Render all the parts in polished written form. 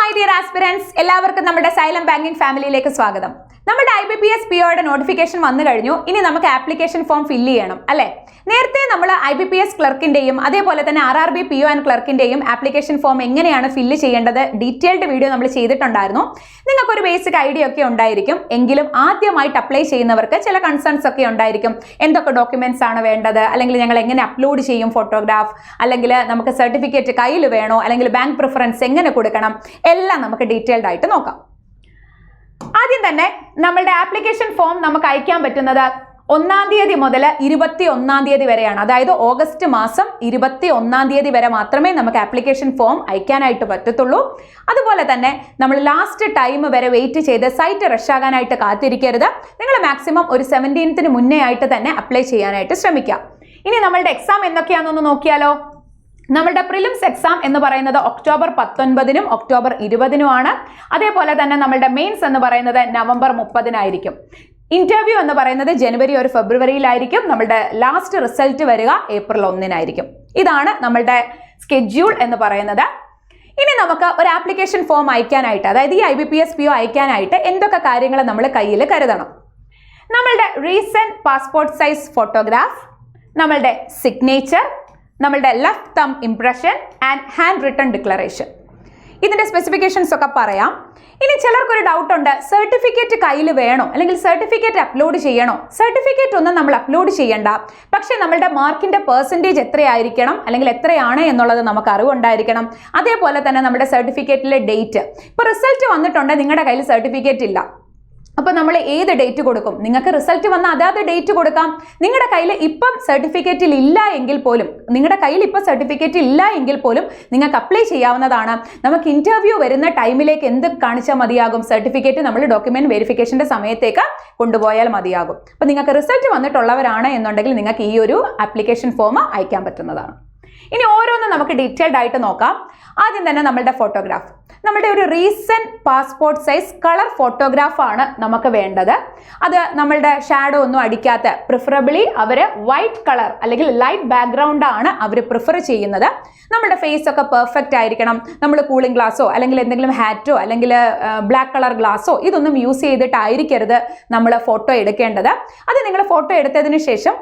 My dear aspirants, എല്ലാവർക്കും നമ്മുടെ xylem banking ഫാമിലിയിലേക്ക് സ്വാഗതം. നമ്മുടെ IBPS POയുടെ നോട്ടിഫിക്കേഷൻ വന്നു കഴിഞ്ഞു. ഇനി നമുക്ക് ആപ്ലിക്കേഷൻ ഫോം ഫില്ല് ചെയ്യണം അല്ലേ? നേരത്തെ നമ്മൾ IBPS ക്ലർക്കിന്റെയും അതേപോലെ തന്നെ RRB PO ആൻഡ് ക്ലർക്കിന്റെയും ആപ്ലിക്കേഷൻ ഫോം എങ്ങനെയാണ് ഫില്ല് ചെയ്യേണ്ടത് ഡീറ്റെയിൽഡ് വീഡിയോ നമ്മൾ ചെയ്തിട്ടുണ്ടായിരുന്നു. നിങ്ങൾക്ക് ഒരു ബേസിക് ഐഡിയ ഒക്കെ ഉണ്ടായിരിക്കും. എങ്കിലും ആദ്യമായിട്ട് അപ്ലൈ ചെയ്യുന്നവർക്ക് ചില കൺസേൺസ് ഒക്കെ ഉണ്ടായിരിക്കും. എന്തൊക്കെ ഡോക്യുമെന്റ്സ് ആണ് വേണ്ടത്, അല്ലെങ്കിൽ ഞങ്ങൾ എങ്ങനെ അപ്ലോഡ് ചെയ്യും ഫോട്ടോഗ്രാഫ്, അല്ലെങ്കിൽ നമുക്ക് സർട്ടിഫിക്കറ്റ് കയ്യിൽ വേണോ, അല്ലെങ്കിൽ ബാങ്ക് പ്രിഫറൻസ് എങ്ങനെ കൊടുക്കണം, എല്ലാം നമുക്ക് ഡീറ്റെയിൽഡ് ആയിട്ട് നോക്കാം. ആദ്യം തന്നെ നമ്മളുടെ ആപ്ലിക്കേഷൻ ഫോം നമുക്ക് അയക്കാൻ പറ്റുന്നത് 1-ാം തീയതി മുതൽ 21-ാം തീയതി വരെയാണ്. അതായത് ഓഗസ്റ്റ് മാസം 21-ാം തീയതി വരെ മാത്രമേ നമുക്ക് ആപ്ലിക്കേഷൻ ഫോം അയക്കാനായിട്ട് പറ്റത്തുള്ളൂ. അതുപോലെ തന്നെ നമ്മൾ ലാസ്റ്റ് ടൈം വരെ വെയിറ്റ് ചെയ്ത് സൈറ്റ് റഷ് ആകാനായിട്ട് കാത്തിരിക്കരുത്. നിങ്ങൾ മാക്സിമം ഒരു 17th മുന്നേ ആയിട്ട് തന്നെ അപ്ലൈ ചെയ്യാനായിട്ട് ശ്രമിക്കാം. ഇനി നമ്മളുടെ എക്സാം എന്തൊക്കെയാണെന്നൊന്ന് നോക്കിയാലോ. നമ്മളുടെ പ്രിലിംസ് എക്സാം എന്ന് പറയുന്നത് ഒക്ടോബർ 19-നും ഒക്ടോബർ 20-നുമാണ്. അതേപോലെ തന്നെ നമ്മളുടെ മെയിൻസ് എന്ന് പറയുന്നത് നവംബർ 30-നായിരിക്കും. ഇന്റർവ്യൂ എന്ന് പറയുന്നത് ജനുവരി ഒരു ഫെബ്രുവരിയിലായിരിക്കും. നമ്മളുടെ ലാസ്റ്റ് റിസൾട്ട് വരിക ഏപ്രിൽ 1-നായിരിക്കും. ഇതാണ് നമ്മളുടെ സ്കെഡ്യൂൾ എന്ന് പറയുന്നത്. ഇനി നമുക്ക് ഒരു ആപ്ലിക്കേഷൻ ഫോം അയക്കാനായിട്ട്, അതായത് ഈ IBPS PO അയക്കാനായിട്ട് എന്തൊക്കെ കാര്യങ്ങൾ നമ്മൾ കയ്യിൽ കരുതണം? നമ്മളുടെ റീസെന്റ് പാസ്പോർട്ട് സൈസ് ഫോട്ടോഗ്രാഫ്, നമ്മളുടെ സിഗ്നേച്ചർ, നമ്മളുടെ ലെഫ്റ്റ് തം impression and hand written declaration. ഇതിന്റെ സ്പെസിഫിക്കേഷൻസ് ഒക്കെ പറയാം. ഇനി ചിലർക്കൊരു ഡൗട്ട് ഉണ്ട്, സർട്ടിഫിക്കറ്റ് കയ്യിൽ വേണോ, അല്ലെങ്കിൽ സർട്ടിഫിക്കറ്റ് അപ്ലോഡ് ചെയ്യണോ? സർട്ടിഫിക്കറ്റ് ഒന്നും നമ്മൾ അപ്ലോഡ് ചെയ്യണ്ട. പക്ഷെ നമ്മളുടെ മാർക്കിന്റെ പെർസെൻറ്റേജ് എത്രയായിരിക്കണം, അല്ലെങ്കിൽ എത്രയാണ് എന്നുള്ളത് നമുക്ക് അറിവുണ്ടായിരിക്കണം. അതേപോലെ തന്നെ നമ്മുടെ സർട്ടിഫിക്കറ്റിലെ ഡേറ്റ്. ഇപ്പോൾ റിസൾട്ട് വന്നിട്ടുണ്ട്, നിങ്ങളുടെ കയ്യിൽ സർട്ടിഫിക്കറ്റ് ഇല്ല, അപ്പോൾ നമ്മൾ ഏത് ഡേറ്റ് കൊടുക്കും? നിങ്ങൾക്ക് റിസൾട്ട് വന്ന അതാത് ഡേറ്റ് കൊടുക്കാം. നിങ്ങളുടെ കയ്യിൽ ഇപ്പം സർട്ടിഫിക്കറ്റിൽ ഇല്ല എങ്കിൽ പോലും, നിങ്ങൾക്ക് അപ്ലൈ ചെയ്യാവുന്നതാണ്. നമുക്ക് ഇന്റർവ്യൂ വരുന്ന ടൈമിലേക്ക് എന്ത് കാണിച്ചാൽ മതിയാകും? സർട്ടിഫിക്കറ്റ് നമ്മൾ ഡോക്യുമെന്റ് വെരിഫിക്കേഷന്റെ സമയത്തേക്ക് കൊണ്ടുപോയാൽ മതിയാകും. അപ്പോൾ നിങ്ങൾക്ക് റിസൾട്ട് വന്നിട്ടുള്ളവരാണ് എന്നുണ്ടെങ്കിൽ നിങ്ങൾക്ക് ഈ ഒരു ആപ്ലിക്കേഷൻ ഫോം അയക്കാൻ പറ്റുന്നതാണ്. ഇനി ഓരോന്നും നമുക്ക് ഡീറ്റെയിൽഡ് ആയിട്ട് നോക്കാം. ആദ്യം തന്നെ നമ്മളുടെ ഫോട്ടോഗ്രാഫ്. നമ്മുടെ ഒരു recent passport size colour photograph ആണ് നമുക്ക് വേണ്ടത്. അത് നമ്മളുടെ ഷാഡോ ഒന്നും അടിക്കാത്ത, പ്രിഫറബിളി അവർ വൈറ്റ് കളർ അല്ലെങ്കിൽ ലൈറ്റ് ബാക്ക്ഗ്രൗണ്ട് ആണ് അവർ പ്രിഫർ ചെയ്യുന്നത്. നമ്മുടെ ഫേസ് ഒക്കെ പെർഫെക്റ്റ് ആയിരിക്കണം. നമ്മൾ കൂളിംഗ് ഗ്ലാസ്സോ അല്ലെങ്കിൽ എന്തെങ്കിലും ഹാറ്റോ അല്ലെങ്കിൽ ബ്ലാക്ക് കളർ ഗ്ലാസ്സോ ഇതൊന്നും യൂസ് ചെയ്തിട്ടായിരിക്കരുത് നമ്മൾ ഫോട്ടോ എടുക്കേണ്ടത്. അത് നിങ്ങൾ ഫോട്ടോ എടുത്തതിന് ശേഷം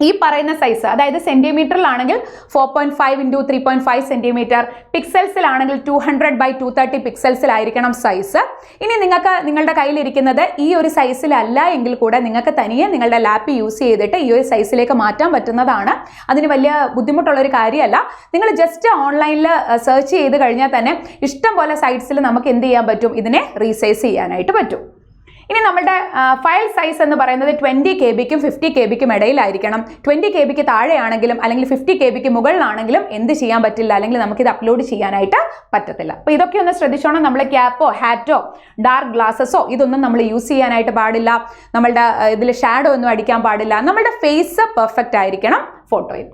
ഈ പറയുന്ന സൈസ്, അതായത് സെന്റിമീറ്ററിലാണെങ്കിൽ 4.5 × 3.5 സെന്റിമീറ്റർ, പിക്സൽസിലാണെങ്കിൽ 200/230 പിക്സൽസിലായിരിക്കണം സൈസ്. ഇനി നിങ്ങൾക്ക് നിങ്ങളുടെ കയ്യിലിരിക്കുന്നത് ഈ ഒരു സൈസിലല്ല എങ്കിൽ കൂടെ നിങ്ങൾക്ക് തനിയെ നിങ്ങളുടെ ലാപ്പ് യൂസ് ചെയ്തിട്ട് ഈ ഒരു സൈസിലേക്ക് മാറ്റാൻ പറ്റുന്നതാണ്. അതിന് വലിയ ബുദ്ധിമുട്ടുള്ളൊരു കാര്യമല്ല. നിങ്ങൾ ജസ്റ്റ് ഓൺലൈനിൽ സെർച്ച് ചെയ്ത് കഴിഞ്ഞാൽ തന്നെ ഇഷ്ടം പോലെ സൈറ്റ്സിൽ നമുക്ക് എന്ത് ചെയ്യാൻ പറ്റും? ഇതിനെ റീസൈസ് ചെയ്യാനായിട്ട് പറ്റും. ഇനി നമ്മുടെ ഫയൽ സൈസ് എന്ന് പറയുന്നത് 20 KB-ക്കും 50 KB-ക്കും ഇടയിലായിരിക്കണം. 20 KB-ക്ക് താഴെയാണെങ്കിലും അല്ലെങ്കിൽ 50 KB-ക്ക് മുകളിലാണെങ്കിലും എന്ത് ചെയ്യാൻ പറ്റില്ല, അല്ലെങ്കിൽ നമുക്കിത് അപ്ലോഡ് ചെയ്യാനായിട്ട് പറ്റത്തില്ല. അപ്പോൾ ഇതൊക്കെ ഒന്ന് ശ്രദ്ധിച്ചോണം. നമ്മൾ ക്യാപ്പോ ഹാറ്റോ ഡാർക്ക് ഗ്ലാസസോ ഇതൊന്നും നമ്മൾ യൂസ് ചെയ്യാനായിട്ട് പാടില്ല. നമ്മളുടെ ഇതിൽ ഷാഡോ ഒന്നും അടിക്കാൻ പാടില്ല. നമ്മളുടെ ഫേസ് പെർഫെക്റ്റ് ആയിരിക്കണം ഫോട്ടോയിൽ.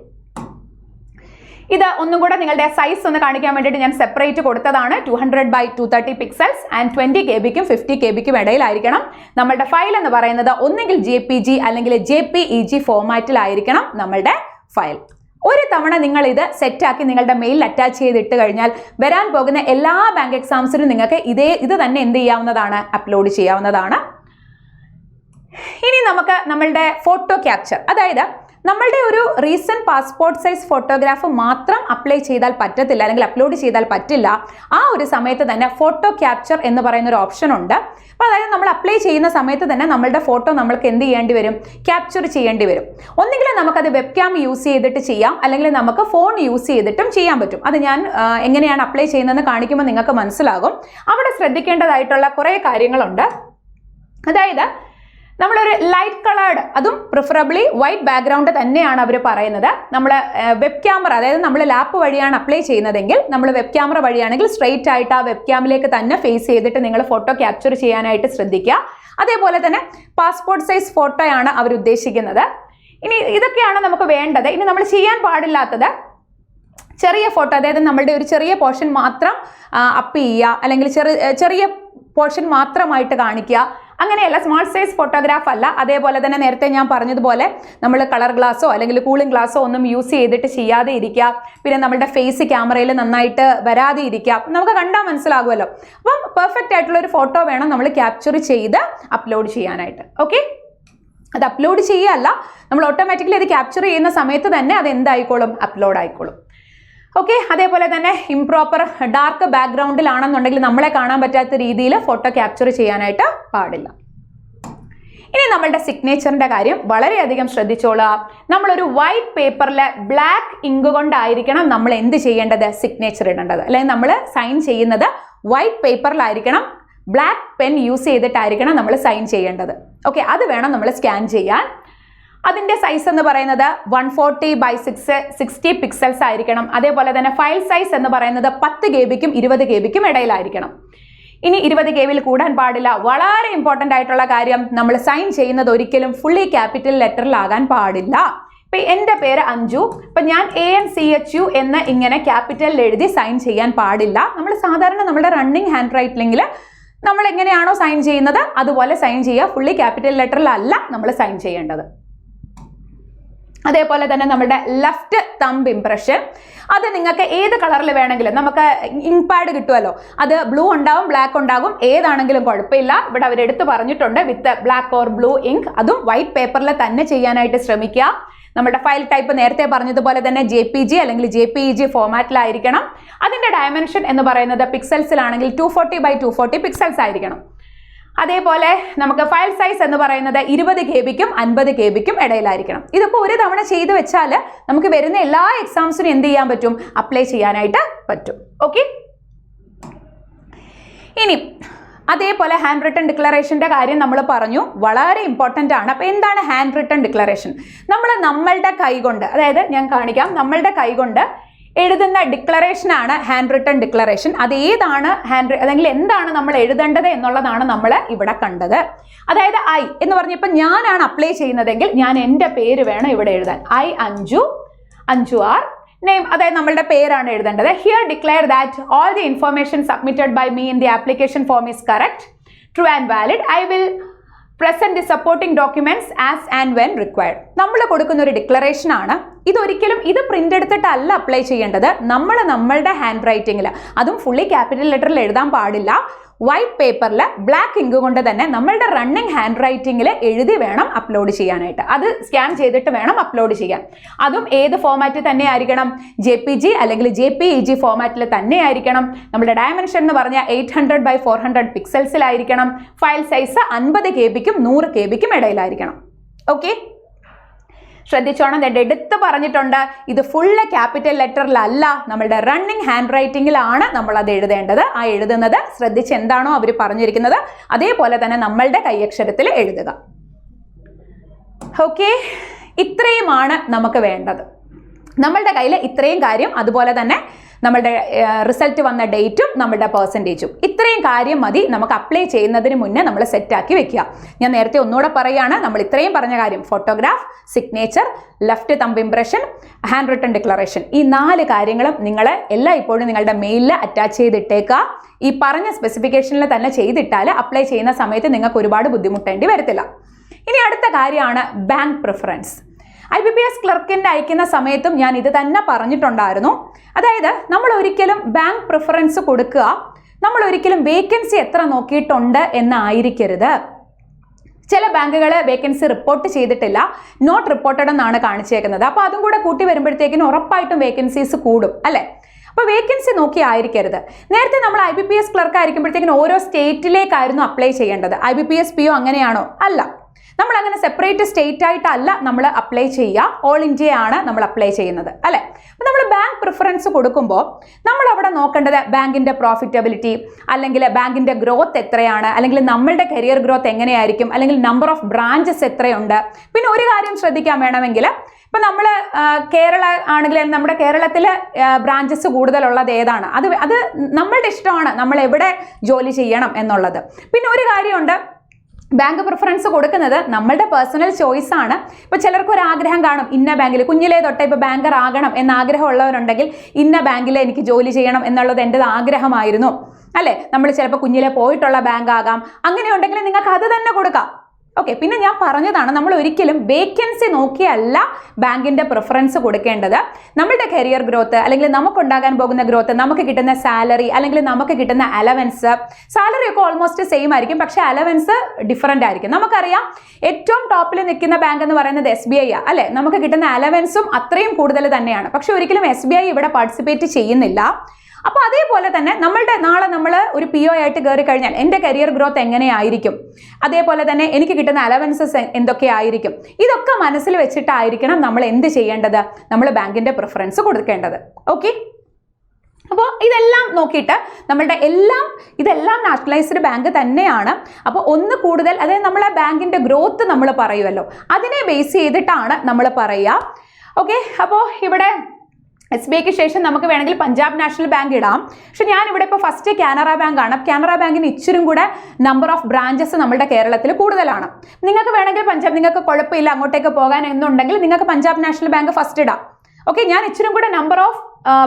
ഇത് ഒന്നും കൂടെ നിങ്ങളുടെ സൈസ് ഒന്ന് കാണിക്കാൻ വേണ്ടിയിട്ട് ഞാൻ സെപ്പറേറ്റ് കൊടുത്തതാണ്. 200/230 പിക്സൽസ് ആൻഡ് 20 KB-ക്കും 50 KB-ക്കും ഇടയിലായിരിക്കണം. നമ്മളുടെ ഫയൽ എന്ന് പറയുന്നത് ഒന്നെങ്കിൽ JPG അല്ലെങ്കിൽ JPEG ഫോമാറ്റിലായിരിക്കണം നമ്മളുടെ ഫയൽ. ഒരു തവണ നിങ്ങൾ ഇത് സെറ്റാക്കി നിങ്ങളുടെ മെയിലിൽ അറ്റാച്ച് ചെയ്തിട്ട് കഴിഞ്ഞാൽ വരാൻ പോകുന്ന എല്ലാ ബാങ്ക് എക്സാംസിനും നിങ്ങൾക്ക് ഇത് തന്നെ എന്ത് ചെയ്യാവുന്നതാണ്? അപ്ലോഡ് ചെയ്യാവുന്നതാണ്. ഇനി നമുക്ക് നമ്മളുടെ ഫോട്ടോ ക്യാപ്ചർ, അതായത് നമ്മളുടെ ഒരു റീസെന്റ് പാസ്പോർട്ട് സൈസ് ഫോട്ടോഗ്രാഫ് മാത്രം അപ്ലൈ ചെയ്താൽ പറ്റത്തില്ല, അല്ലെങ്കിൽ അപ്ലോഡ് ചെയ്താൽ പറ്റില്ല. ആ ഒരു സമയത്ത് തന്നെ ഫോട്ടോ ക്യാപ്ചർ എന്ന് പറയുന്ന ഒരു ഓപ്ഷൻ ഉണ്ട്. അപ്പോൾ അതായത് നമ്മൾ അപ്ലൈ ചെയ്യുന്ന സമയത്ത് തന്നെ നമ്മളുടെ ഫോട്ടോ നമ്മൾക്ക് എന്ത് ചെയ്യേണ്ടി വരും? ക്യാപ്ചർ ചെയ്യേണ്ടി വരും. ഒന്നുകിൽ നമുക്കത് വെബ് ക്യാം യൂസ് ചെയ്തിട്ട് ചെയ്യാം, അല്ലെങ്കിൽ നമുക്ക് ഫോൺ യൂസ് ചെയ്തിട്ടും ചെയ്യാൻ പറ്റും. അത് ഞാൻ എങ്ങനെയാണ് അപ്ലൈ ചെയ്യുന്നതെന്ന് കാണിക്കുമ്പോൾ നിങ്ങൾക്ക് മനസ്സിലാകും. അവിടെ ശ്രദ്ധിക്കേണ്ടതായിട്ടുള്ള കുറേ കാര്യങ്ങളുണ്ട്. അതായത് നമ്മളൊരു ലൈറ്റ് കളേർഡ്, അതും പ്രിഫറബിളി വൈറ്റ് ബാക്ക്ഗ്രൗണ്ട് തന്നെയാണ് അവർ പറയുന്നത്. നമ്മൾ വെബ് ക്യാമറ, അതായത് നമ്മൾ ലാപ്പ് വഴിയാണ് അപ്ലൈ ചെയ്യുന്നതെങ്കിൽ, നമ്മൾ വെബ് ക്യാമറ വഴിയാണെങ്കിൽ സ്ട്രെയിറ്റ് ആയിട്ട് ആ വെബ് ക്യാമിലേക്ക് തന്നെ ഫേസ് ചെയ്തിട്ട് നിങ്ങൾ ഫോട്ടോ ക്യാപ്ചർ ചെയ്യാനായിട്ട് ശ്രദ്ധിക്കുക. അതേപോലെ തന്നെ പാസ്പോർട്ട് സൈസ് ഫോട്ടോയാണ് അവർ ഉദ്ദേശിക്കുന്നത്. ഇനി ഇതൊക്കെയാണ് നമുക്ക് വേണ്ടത്. ഇനി നമ്മൾ ചെയ്യാൻ പാടില്ലാത്തത് ചെറിയ ഫോട്ടോ, അതായത് നമ്മളുടെ ഒരു ചെറിയ പോർഷൻ മാത്രം അപ്പ് ചെയ്യുക, അല്ലെങ്കിൽ ചെറിയ പോർഷൻ മാത്രമായിട്ട് കാണിക്കുക, അങ്ങനെയല്ല, സ്മോൾ സൈസ് ഫോട്ടോഗ്രാഫ് അല്ല. അതേപോലെ തന്നെ നേരത്തെ ഞാൻ പറഞ്ഞതുപോലെ നമ്മൾ കളർ ഗ്ലാസ്സോ അല്ലെങ്കിൽ കൂളിംഗ് ഗ്ലാസ്സോ ഒന്നും യൂസ് ചെയ്തിട്ട് ചെയ്യാതെ ഇരിക്കുക. പിന്നെ നമ്മുടെ ഫേസ് ക്യാമറയിൽ നന്നായിട്ട് വരാതെ ഇരിക്കുക. നമുക്ക് കണ്ടാൽ മനസ്സിലാകുമല്ലോ. അപ്പം പെർഫെക്റ്റ് ആയിട്ടുള്ള ഒരു ഫോട്ടോ വേണം നമ്മൾ ക്യാപ്ചർ ചെയ്ത് അപ്ലോഡ് ചെയ്യാനായിട്ട്. ഓക്കെ, അത് അപ്ലോഡ് ചെയ്യുകയല്ല, നമ്മൾ ഓട്ടോമാറ്റിക്കലി അത് ക്യാപ്ചർ ചെയ്യുന്ന സമയത്ത് തന്നെ അത് എന്തായിക്കോളും, അപ്ലോഡ് ആയിക്കോളും. ഓക്കെ, അതേപോലെ തന്നെ ഇംപ്രോപ്പർ ഡാർക്ക് ബാക്ക്ഗ്രൗണ്ടിലാണെന്നുണ്ടെങ്കിൽ നമ്മളെ കാണാൻ പറ്റാത്ത രീതിയിൽ ഫോട്ടോ ക്യാപ്ചർ ചെയ്യാനായിട്ട് പാടില്ല. ഇനി നമ്മളുടെ സിഗ്നേച്ചറിന്റെ കാര്യം വളരെയധികം ശ്രദ്ധിച്ചോളുക. നമ്മളൊരു വൈറ്റ് പേപ്പറിൽ ബ്ലാക്ക് ഇങ്ക് കൊണ്ടായിരിക്കണം നമ്മൾ എന്ത് ചെയ്യേണ്ടത്, സിഗ്നേച്ചർ ഇടേണ്ടത്. അല്ലെങ്കിൽ നമ്മൾ സൈൻ ചെയ്യുന്നത് വൈറ്റ് പേപ്പറിലായിരിക്കണം, ബ്ലാക്ക് പെൻ യൂസ് ചെയ്തിട്ടായിരിക്കണം നമ്മൾ സൈൻ ചെയ്യേണ്ടത്. ഓക്കെ, അത് വേണം നമ്മൾ സ്കാൻ ചെയ്യാൻ. അതിൻ്റെ സൈസ് എന്ന് പറയുന്നത് 140x660 പിക്സൽസ് ആയിരിക്കണം. അതേപോലെ തന്നെ ഫയൽ സൈസ് എന്ന് പറയുന്നത് 10 GB-ക്കും 20 GB-ക്കും ഇടയിലായിരിക്കണം. ഇനി 20 KB കൂടാൻ പാടില്ല. വളരെ ഇമ്പോർട്ടൻ്റ് ആയിട്ടുള്ള കാര്യം, നമ്മൾ സൈൻ ചെയ്യുന്നത് ഒരിക്കലും ഫുള്ളി ക്യാപിറ്റൽ ലെറ്ററിലാകാൻ പാടില്ല. ഇപ്പം എൻ്റെ പേര് അഞ്ജു, ഇപ്പം ഞാൻ ANCHU എന്ന് ഇങ്ങനെ ക്യാപിറ്റലിൽ എഴുതി സൈൻ ചെയ്യാൻ പാടില്ല. നമ്മൾ സാധാരണ നമ്മുടെ റണ്ണിങ് ഹാൻഡ് റൈറ്റിംഗിൽ നമ്മൾ എങ്ങനെയാണോ സൈൻ ചെയ്യുന്നത് അതുപോലെ സൈൻ ചെയ്യുക. ഫുള്ളി ക്യാപിറ്റൽ ലെറ്ററിലല്ല നമ്മൾ സൈൻ ചെയ്യേണ്ടത്. അതേപോലെ തന്നെ നമ്മുടെ ലെഫ്റ്റ് തമ്പ് ഇംപ്രഷൻ, അത് നിങ്ങൾക്ക് ഏത് കളറിൽ വേണമെങ്കിലും, നമുക്ക് ഇങ്ക് പാഡ് കിട്ടുമല്ലോ, അത് ബ്ലൂ ഉണ്ടാവും, ബ്ലാക്ക് ഉണ്ടാകും, ഏതാണെങ്കിലും കുഴപ്പമില്ല. ഇവിടെ അവരെടുത്ത് പറഞ്ഞിട്ടുണ്ട് with black or blue ink. അതും വൈറ്റ് പേപ്പറിൽ തന്നെ ചെയ്യാനായിട്ട് ശ്രമിക്കുക. നമ്മുടെ ഫയൽ ടൈപ്പ് നേരത്തെ പറഞ്ഞതുപോലെ തന്നെ JPG അല്ലെങ്കിൽ JPEG ഫോമാറ്റിലായിരിക്കണം. അതിൻ്റെ ഡയമെൻഷൻ എന്ന് പറയുന്നത് പിക്സൽസിലാണെങ്കിൽ 240x240 പിക്സൽസ് ആയിരിക്കണം. അതേപോലെ നമുക്ക് ഫയൽ സൈസ് എന്ന് പറയുന്നത് 20 KB-ക്കും 50 KB-ക്കും ഇടയിലായിരിക്കണം. ഇതിപ്പോൾ ഒരു തവണ ചെയ്ത് വെച്ചാൽ നമുക്ക് വരുന്ന എല്ലാ എക്സാംസിനും എന്ത് ചെയ്യാൻ പറ്റും, അപ്ലൈ ചെയ്യാനായിട്ട് പറ്റും. ഓക്കെ, ഇനി അതേപോലെ ഹാൻഡ് റിട്ടൺ ഡിക്ലറേഷൻ്റെ കാര്യം നമ്മൾ പറഞ്ഞു, വളരെ ഇമ്പോർട്ടൻ്റ് ആണ്. അപ്പോൾ എന്താണ് ഹാൻഡ് റിട്ടൺ ഡിക്ലറേഷൻ? നമ്മളുടെ കൈകൊണ്ട്, അതായത് ഞാൻ കാണിക്കാം, നമ്മളുടെ കൈകൊണ്ട് എഴുതുന്ന ഡിക്ലറേഷനാണ് ഹാൻഡ് റിട്ടൺ ഡിക്ലറേഷൻ. അത് ഏതാണ് അല്ലെങ്കിൽ എന്താണ് നമ്മൾ എഴുതേണ്ടത് എന്നുള്ളതാണ് നമ്മൾ ഇവിടെ കണ്ടത്. അതായത് ഐ എന്ന് പറഞ്ഞപ്പോൾ ഞാനാണ് അപ്ലൈ ചെയ്യുന്നതെങ്കിൽ ഞാൻ എൻ്റെ പേര് വേണം ഇവിടെ എഴുതാൻ. I Anju, Anju R name, അതായത് നമ്മളുടെ പേരാണ് എഴുതേണ്ടത്. Here declare that all the information submitted by me in the application form is correct, true and valid. I will present the supporting documents as and when required. നമ്മൾ കൊടുക്കുന്ന ഒരു declaration ആണ്. ഇതൊരിക്കലും ഇത് പ്രിന്റ് എടുത്തിട്ടല്ല അപ്ലൈ ചെയ്യേണ്ടത്. നമ്മളുടെ hand റൈറ്റിംഗിൽ, അതും fully capital ലെറ്ററിൽ എഴുതാൻ പാടില്ല. വൈറ്റ് പേപ്പറിൽ ബ്ലാക്ക് ഇങ്ക് കൊണ്ട് തന്നെ നമ്മളുടെ റണ്ണിങ് ഹാൻഡ് റൈറ്റിംഗിൽ എഴുതി വേണം അപ്ലോഡ് ചെയ്യാനായിട്ട്. അത് സ്കാൻ ചെയ്തിട്ട് വേണം അപ്ലോഡ് ചെയ്യാൻ. അതും ഏത് ഫോമാറ്റിൽ തന്നെ ആയിരിക്കണം, JPG അല്ലെങ്കിൽ JPEG ഫോമാറ്റിൽ തന്നെ ആയിരിക്കണം. നമ്മുടെ ഡയമെൻഷൻ എന്ന് പറഞ്ഞാൽ 800x400 പിക്സൽസിലായിരിക്കണം. ഫയൽ സൈസ് 50 KB-ക്കും 100 KB-ക്കും ഇടയിലായിരിക്കണം. ഓക്കെ, ശ്രദ്ധിച്ചോണം, എടുത്ത് പറഞ്ഞിട്ടുണ്ട് ഇത് ഫുള്ള് ക്യാപിറ്റൽ ലെറ്ററിലല്ല, നമ്മളുടെ റണ്ണിങ് ഹാൻഡ് റൈറ്റിംഗിലാണ് നമ്മൾ അത് എഴുതേണ്ടത്. ആ എഴുതുന്നത് ശ്രദ്ധിച്ച് എന്താണോ അവർ പറഞ്ഞിരിക്കുന്നത് അതേപോലെ തന്നെ നമ്മളുടെ കൈയക്ഷരത്തിൽ എഴുതുക. ഓക്കെ, ഇത്രയുമാണ് നമുക്ക് വേണ്ടത്. നമ്മളുടെ കയ്യിൽ ഇത്രയും കാര്യം, അതുപോലെ തന്നെ നമ്മളുടെ റിസൾട്ട് വന്ന ഡേറ്റും നമ്മളുടെ പെർസെൻറ്റേജും, ഇത്രയും കാര്യം മതി നമുക്ക് അപ്ലൈ ചെയ്യുന്നതിന് മുന്നേ നമ്മൾ സെറ്റാക്കി വെക്കുക. ഞാൻ നേരത്തെ ഒന്നുകൂടെ പറയുകയാണ്, നമ്മൾ ഇത്രയും പറഞ്ഞ കാര്യം, photograph, signature, left thumb impression, hand written declaration, ഈ 4 കാര്യങ്ങളും നിങ്ങൾ ഇപ്പോഴും നിങ്ങളുടെ മെയിലിൽ അറ്റാച്ച് ചെയ്തിട്ടേക്കുക. ഈ പറഞ്ഞ സ്പെസിഫിക്കേഷനിൽ തന്നെ ചെയ്തിട്ടാൽ അപ്ലൈ ചെയ്യുന്ന സമയത്ത് നിങ്ങൾക്ക് ഒരുപാട് ബുദ്ധിമുട്ടേണ്ടി വരത്തില്ല. ഇനി അടുത്ത കാര്യമാണ് ബാങ്ക് പ്രിഫറൻസ്. IBPS ക്ലർക്കിൻ്റെ അയക്കുന്ന സമയത്തും ഞാൻ ഇത് തന്നെ പറഞ്ഞിട്ടുണ്ടായിരുന്നു. അതായത് നമ്മൾ ഒരിക്കലും ബാങ്ക് പ്രിഫറൻസ് കൊടുക്കുക, നമ്മൾ ഒരിക്കലും വേക്കൻസി എത്ര നോക്കിയിട്ടുണ്ട് എന്നായിരിക്കരുത്. ചില ബാങ്കുകൾ വേക്കൻസി റിപ്പോർട്ട് ചെയ്തിട്ടില്ല, നോട്ട് റിപ്പോർട്ടഡ് എന്നാണ് കാണിച്ചേക്കുന്നത്. അപ്പോൾ അതും കൂടെ കൂട്ടി വരുമ്പോഴത്തേക്കിനും ഉറപ്പായിട്ടും വേക്കൻസീസ് കൂടും അല്ലേ. അപ്പോൾ വേക്കൻസി നോക്കി ആയിരിക്കരുത്. നേരത്തെ നമ്മൾ IBPS ക്ലർക്ക് ആയിരിക്കുമ്പോഴത്തേക്കിനും ഓരോ സ്റ്റേറ്റിലേക്കായിരുന്നു അപ്ലൈ ചെയ്യേണ്ടത്. IBPS PO അങ്ങനെയാണോ? അല്ല. നമ്മൾ അങ്ങനെ സെപ്പറേറ്റ് സ്റ്റേറ്റ് ആയിട്ടല്ല നമ്മൾ അപ്ലൈ ചെയ്യുക, ഓൾ ഇന്ത്യ ആണ് നമ്മൾ അപ്ലൈ ചെയ്യുന്നത് അല്ലേ. അപ്പോൾ നമ്മൾ ബാങ്ക് പ്രിഫറൻസ് കൊടുക്കുമ്പോൾ നമ്മൾ അവിടെ നോക്കേണ്ടത് ബാങ്കിൻ്റെ പ്രോഫിറ്റബിലിറ്റി, അല്ലെങ്കിൽ ബാങ്കിൻ്റെ ഗ്രോത്ത് എത്രയാണ്, അല്ലെങ്കിൽ നമ്മളുടെ കരിയർ ഗ്രോത്ത് എങ്ങനെയായിരിക്കും, അല്ലെങ്കിൽ നമ്പർ ഓഫ് ബ്രാഞ്ചസ് എത്രയുണ്ട്. പിന്നെ ഒരു കാര്യം ശ്രദ്ധിക്കാൻ വേണമെങ്കിൽ, ഇപ്പം നമ്മൾ കേരള ആണെങ്കിൽ നമ്മുടെ കേരളത്തിൽ ബ്രാഞ്ചസ് കൂടുതലുള്ളത് ഏതാണ്, അത് നമ്മളുടെ ഇഷ്ടമാണ്, നമ്മൾ എവിടെ ജോലി ചെയ്യണം എന്നുള്ളത്. പിന്നെ ഒരു കാര്യമുണ്ട്, ബാങ്ക് പ്രിഫറൻസ് കൊടുക്കുന്നത് നമ്മളുടെ പേഴ്സണൽ ചോയ്സ് ആണ്. ഇപ്പോൾ ചിലർക്ക് ഒരു ആഗ്രഹം കാണും, ഇന്ന ബാങ്കിൽ കുഞ്ഞിലേ തൊട്ടേ ഇപ്പോൾ ബാങ്കർ ആകണം എന്ന ആഗ്രഹമുള്ളവരുണ്ടെങ്കിൽ ഇന്ന ബാങ്കിൽ എനിക്ക് ജോലി ചെയ്യണം എന്നുള്ളത് എൻ്റെ ആഗ്രഹമായിരുന്നു, അല്ലേ? നമ്മൾ ചിലപ്പോൾ കുഞ്ഞിലെ പോയിട്ടുള്ള ബാങ്ക് ആകാം. അങ്ങനെ ഉണ്ടെങ്കിൽ നിങ്ങൾക്ക് അത് തന്നെ കൊടുക്കാം. ഓക്കെ, പിന്നെ ഞാൻ പറഞ്ഞതാണ്, നമ്മൾ ഒരിക്കലും വേക്കൻസി നോക്കിയല്ല ബാങ്കിന്റെ പ്രിഫറൻസ് കൊടുക്കേണ്ടത്. നമ്മുടെ കരിയർ ഗ്രോത്ത്, അല്ലെങ്കിൽ നമുക്കുണ്ടാകാൻ പോകുന്ന ഗ്രോത്ത്, നമുക്ക് കിട്ടുന്ന സാലറി, അല്ലെങ്കിൽ നമുക്ക് കിട്ടുന്ന അലവൻസ്, സാലറി ഒക്കെ ഓൾമോസ്റ്റ് സെയിം ആയിരിക്കും, പക്ഷേ അലവൻസ് ഡിഫറൻ്റ് ആയിരിക്കും. നമുക്കറിയാം ഏറ്റവും ടോപ്പിൽ നിൽക്കുന്ന ബാങ്ക് എന്ന് പറയുന്നത് SBI ആണ്, അല്ലേ? നമുക്ക് കിട്ടുന്ന അലവൻസും അത്രയും കൂടുതൽ തന്നെയാണ്. പക്ഷെ ഒരിക്കലും SBI ഇവിടെ പാർട്ടിസിപ്പേറ്റ് ചെയ്യുന്നില്ല. അപ്പോൾ അതേപോലെ തന്നെ നാളെ നമ്മൾ ഒരു PO ആയിട്ട് കയറി കഴിഞ്ഞാൽ എൻ്റെ കരിയർ ഗ്രോത്ത് എങ്ങനെയായിരിക്കും, അതേപോലെ തന്നെ എനിക്ക് കിട്ടുന്ന അലവൻസസ് എന്തൊക്കെയായിരിക്കും, ഇതൊക്കെ മനസ്സിൽ വെച്ചിട്ടായിരിക്കണം നമ്മൾ എന്ത് ചെയ്യേണ്ടത്, നമ്മൾ ബാങ്കിൻ്റെ പ്രിഫറൻസ് കൊടുക്കേണ്ടത്. ഓക്കെ, അപ്പോൾ ഇതെല്ലാം നോക്കിയിട്ട് ഇതെല്ലാം നാഷണലൈസ്ഡ് ബാങ്ക് തന്നെയാണ്. അപ്പോൾ ഒന്ന് കൂടുതൽ, അതായത് നമ്മളെ ബാങ്കിൻ്റെ ഗ്രോത്ത് നമ്മൾ പറയുമല്ലോ, അതിനെ ബേസ് ചെയ്തിട്ടാണ് നമ്മൾ പറയുക. ഓക്കെ, അപ്പോൾ ഇവിടെ SBIക്ക് ശേഷം നമുക്ക് വേണമെങ്കിൽ പഞ്ചാബ് നാഷണൽ ബാങ്ക് ഇടാം. പക്ഷെ ഞാനിവിടെ ഇപ്പോൾ ഫസ്റ്റ് കാനറ ബാങ്ക് ആണ്. കാനറ ബാങ്കിന് ഇച്ചിരും കൂടെ നമ്പർ ഓഫ് ബ്രാഞ്ചസ് നമ്മുടെ കേരളത്തിൽ കൂടുതലാണ്. നിങ്ങൾക്ക് വേണമെങ്കിൽ നിങ്ങൾക്ക് കുഴപ്പമില്ല അങ്ങോട്ടേക്ക് പോകാൻ എന്നുണ്ടെങ്കിൽ നിങ്ങൾക്ക് പഞ്ചാബ് നാഷണൽ ബാങ്ക് ഫസ്റ്റ് ഇടാം. ഓക്കെ, ഞാൻ ഇച്ചിരും കൂടെ നമ്പർ ഓഫ്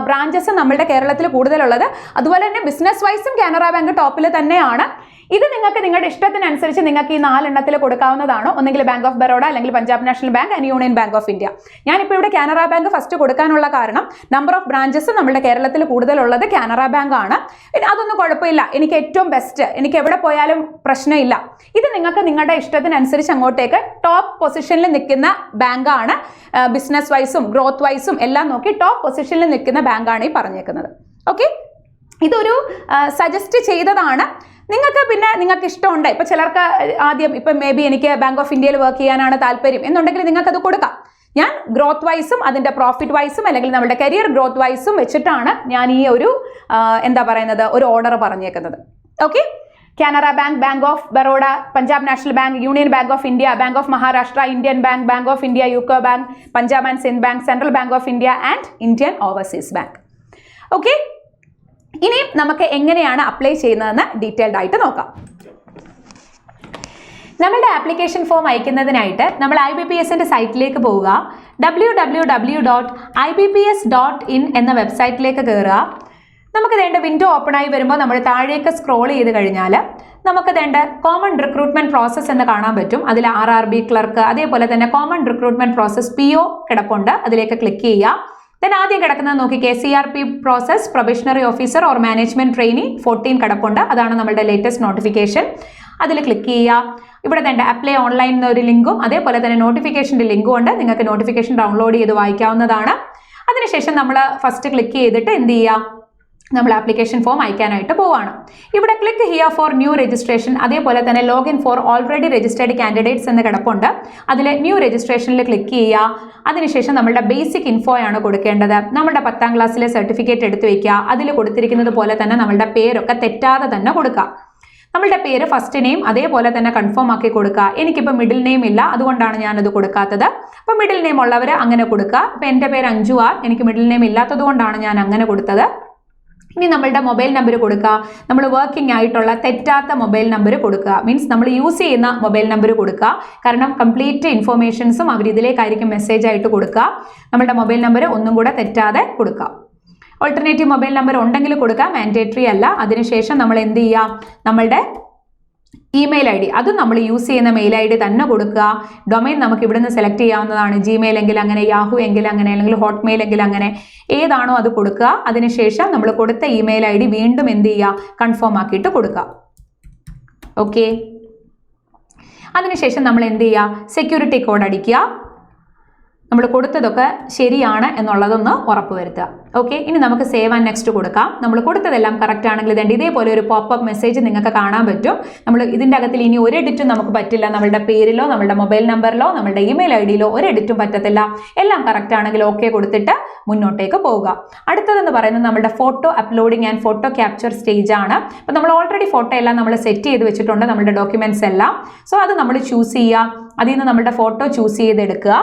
ബ്രാഞ്ചസ് നമ്മുടെ കേരളത്തിൽ കൂടുതലുള്ളത്. അതുപോലെ തന്നെ ബിസിനസ് വൈസും കാനറ ബാങ്ക് ടോപ്പിൽ തന്നെയാണ്. ഇത് നിങ്ങൾക്ക് നിങ്ങളുടെ ഇഷ്ടത്തിനനുസരിച്ച് നിങ്ങൾക്ക് ഈ 4 എണ്ണത്തിൽ കൊടുക്കാവുന്നതാണ്. ഒന്നെങ്കിൽ ബാങ്ക് ഓഫ് ബറോഡ, അല്ലെങ്കിൽ Punjab national bank and union bank of India. ഞാനിപ്പോൾ ഇവിടെ കാനറ ബാങ്ക് ഫസ്റ്റ് കൊടുക്കാനുള്ള കാരണം നമ്പർ ഓഫ് ബ്രാഞ്ചസ് നമ്മുടെ കേരളത്തിൽ കൂടുതലുള്ളത് കാനറ ബാങ്ക് ആണ്. അതൊന്നും കുഴപ്പമില്ല, എനിക്ക് ഏറ്റവും ബെസ്റ്റ്, എനിക്ക് എവിടെ പോയാലും പ്രശ്നമില്ല. ഇത് നിങ്ങൾക്ക് നിങ്ങളുടെ ഇഷ്ടത്തിനനുസരിച്ച് അങ്ങോട്ടേക്ക് ടോപ്പ് പൊസിഷനിൽ നിൽക്കുന്ന ബാങ്കാണ്. ബിസിനസ് വൈസും ഗ്രോത്ത് വൈസും എല്ലാം നോക്കി ടോപ്പ് പൊസിഷനിൽ നിൽക്കുന്ന ബാങ്കാണ് ഈ പറഞ്ഞേക്കുന്നത്. ഓക്കെ, ഇതൊരു സജസ്റ്റ് ചെയ്തതാണ്. നിങ്ങൾക്ക് ഇഷ്ടമുണ്ട്. ഇപ്പം ചിലർക്ക് ആദ്യം ഇപ്പം മേ ബി എനിക്ക് ബാങ്ക് ഓഫ് ഇന്ത്യയിൽ വർക്ക് ചെയ്യാനാണ് താല്പര്യം എന്നുണ്ടെങ്കിൽ നിങ്ങൾക്കത് കൊടുക്കാം. ഞാൻ ഗ്രോത്ത് വൈസും അതിൻ്റെ പ്രോഫിറ്റ് വൈസും അല്ലെങ്കിൽ നമ്മുടെ കരിയർ ഗ്രോത്ത് വൈസും വെച്ചിട്ടാണ് ഞാൻ ഈ ഒരു ഒരു ഓർഡർ പറഞ്ഞേക്കുന്നത്. Okay, Canara bank, bank of Baroda, Punjab national bank, union bank of India, bank of Maharashtra, Indian bank, bank of India, UCO bank, Punjab and Sindh bank, central bank of India and Indian overseas bank. Okay, ഇനി നമുക്ക് എങ്ങനെയാണ് apply ചെയ്യുന്നതെന്ന് detailed ആയിട്ട് നോക്കാം. നമ്മളുടെ application form അയക്കുന്നതിനായിട്ട് നമ്മൾ IBPSന്റെ സൈറ്റിലേക്ക് പോവുക. www.ibps.in എന്ന വെബ്സൈറ്റിലേക്ക് കയറുക. നമുക്ക് വേണ്ട വിൻഡോ ഓപ്പൺ ആയി വരുമ്പോൾ നമ്മൾ താഴേക്ക് സ്ക്രോൾ ചെയ്ത് കഴിഞ്ഞാൽ നമുക്ക് വേണ്ട കോമൺ റിക്രൂട്ട്മെന്റ് പ്രോസസ്സ് എന്ന് കാണാൻ പറ്റും. അതിൽ RRB ക്ലർക്ക്, അതേപോലെ തന്നെ കോമൺ റിക്രൂട്ട്മെന്റ് പ്രോസസ്സ് PO കിടപ്പുണ്ട്. അതിലേക്ക് ക്ലിക്ക് ചെയ്യുക. ആദ്യം കിടക്കുന്നത് നോക്കിക്കേ, CRP process, probationary officer or management trainee 14 കിടപ്പുണ്ട്. അതാണ് നമ്മുടെ ലേറ്റസ്റ്റ് നോട്ടിഫിക്കേഷൻ. അതിൽ ക്ലിക്ക് ചെയ്യുക. ഇവിടെ തന്നെ അപ്ലൈ ഓൺലൈൻ എന്നൊരു ലിങ്കും അതേപോലെ തന്നെ നോട്ടിഫിക്കേഷൻ്റെ ലിങ്കും ഉണ്ട്. നിങ്ങൾക്ക് നോട്ടിഫിക്കേഷൻ ഡൗൺലോഡ് ചെയ്ത് വായിക്കാവുന്നതാണ്. അതിനുശേഷം നമ്മൾ ഫസ്റ്റ് ക്ലിക്ക് ചെയ്തിട്ട് എന്ത് ചെയ്യുക, നമ്മൾ ആപ്ലിക്കേഷൻ ഫോം അയക്കാനായിട്ട് പോവാണ്. ഇവിടെ click here for new registration, അതേപോലെ തന്നെ login four already registered candidates എന്ന് കിടപ്പുണ്ട്. അതിൽ ന്യൂ രജിസ്ട്രേഷനിൽ ക്ലിക്ക് ചെയ്യുക. അതിനുശേഷം നമ്മുടെ ബേസിക് ഇൻഫോ ആണ് കൊടുക്കേണ്ടത്. നമ്മുടെ 10ാം ക്ലാസ്സിലെ സർട്ടിഫിക്കറ്റ് എടുത്തു വയ്ക്കുക. അതിൽ കൊടുത്തിരിക്കുന്നത് പോലെ തന്നെ നമ്മളുടെ പേരൊക്കെ തെറ്റാതെ തന്നെ കൊടുക്കുക. നമ്മളുടെ പേര് ഫസ്റ്റ് നെയിം അതേപോലെ തന്നെ കൺഫേം ആക്കി കൊടുക്കുക. എനിക്കിപ്പോൾ മിഡിൽ നെയിം ഇല്ല, അതുകൊണ്ടാണ് ഞാനത് കൊടുക്കാത്തത്. അപ്പോൾ മിഡിൽ നെയിം ഉള്ളവർ അങ്ങനെ കൊടുക്കുക. അപ്പോൾ എൻ്റെ പേര് അഞ്ജു ആർ, എനിക്ക് മിഡിൽ നെയിം ഇല്ലാത്തത് കൊണ്ടാണ് ഞാൻ അങ്ങനെ കൊടുത്തത്. ഇനി നമ്മളുടെ മൊബൈൽ നമ്പർ കൊടുക്കുക. നമ്മൾ വർക്കിംഗ് ആയിട്ടുള്ള തെറ്റാത്ത മൊബൈൽ നമ്പർ കൊടുക്കുക. മീൻസ് നമ്മൾ യൂസ് ചെയ്യുന്ന മൊബൈൽ നമ്പർ കൊടുക്കുക. കാരണം കംപ്ലീറ്റ് ഇൻഫോർമേഷൻസും അവർ ഇതിലേക്കായിരിക്കും മെസ്സേജ് ആയിട്ട് കൊടുക്കുക. നമ്മളുടെ മൊബൈൽ നമ്പർ ഒന്നും കൂടെ തെറ്റാതെ കൊടുക്കുക. ഓൾട്ടർനേറ്റീവ് മൊബൈൽ നമ്പർ ഉണ്ടെങ്കിൽ കൊടുക്കുക, മാൻഡേറ്ററി അല്ല. അതിനുശേഷം നമ്മൾ എന്ത് ചെയ്യുക, നമ്മളുടെ ഇമെയിൽ ID, അതും നമ്മൾ യൂസ് ചെയ്യുന്ന മെയിൽ ID തന്നെ കൊടുക്കുക. ഡൊമൈൻ നമുക്ക് ഇവിടുന്ന് സെലക്ട് ചെയ്യാവുന്നതാണ്. ജിമെയിൽ എങ്കിൽ അങ്ങനെ, യാഹു എങ്കിൽ അങ്ങനെ, അല്ലെങ്കിൽ ഹോട്ട്മെയിൽ എങ്കിൽ അങ്ങനെ, ഏതാണോ അത് കൊടുക്കുക. അതിനുശേഷം നമ്മൾ കൊടുത്ത ഇമെയിൽ ID വീണ്ടും എന്ത് ചെയ്യുക, കൺഫേം ആക്കിയിട്ട് കൊടുക്കുക. ഓക്കെ, അതിനുശേഷം നമ്മൾ എന്ത് ചെയ്യുക, സെക്യൂരിറ്റി കോഡ് അടിക്കുക. നമ്മൾ കൊടുത്തതൊക്കെ ശരിയാണ് എന്നുള്ളതൊന്ന് ഉറപ്പുവരുത്തുക. ഓക്കെ, ഇനി നമുക്ക് സേവ് ആൻഡ് നെക്സ്റ്റ് കൊടുക്കാം. നമ്മൾ കൊടുത്തതെല്ലാം കറക്റ്റ് ആണെങ്കിൽ ഇതേപോലെ ഒരു പോപ്പപ്പ് മെസ്സേജ് നിങ്ങൾക്ക് കാണാൻ പറ്റും. നമ്മൾ ഇതിൻ്റെ അകത്തിൽ ഇനി ഒരു എഡിറ്റും നമുക്ക് പറ്റില്ല. നമ്മളുടെ പേരിലോ നമ്മളുടെ മൊബൈൽ നമ്പറിലോ നമ്മളുടെ ഇമെയിൽ IDയിലോ ഒരു എഡിറ്റും പറ്റത്തില്ല. എല്ലാം കറക്റ്റ് ആണെങ്കിൽ ഓക്കെ കൊടുത്തിട്ട് മുന്നോട്ടേക്ക് പോവുക. അടുത്തതെന്ന് പറയുന്നത് നമ്മുടെ photo uploading and photo capture stage ആണ്. അപ്പോൾ നമ്മൾ ഓൾറെഡി ഫോട്ടോ എല്ലാം നമ്മൾ സെറ്റ് ചെയ്ത് വെച്ചിട്ടുണ്ട്, നമ്മുടെ ഡോക്യുമെന്റ്സ് എല്ലാം. സോ അത് നമ്മൾ ചൂസ് ചെയ്യുക. അതിൽ നിന്ന് നമ്മുടെ ഫോട്ടോ ചൂസ് ചെയ്തെടുക്കുക.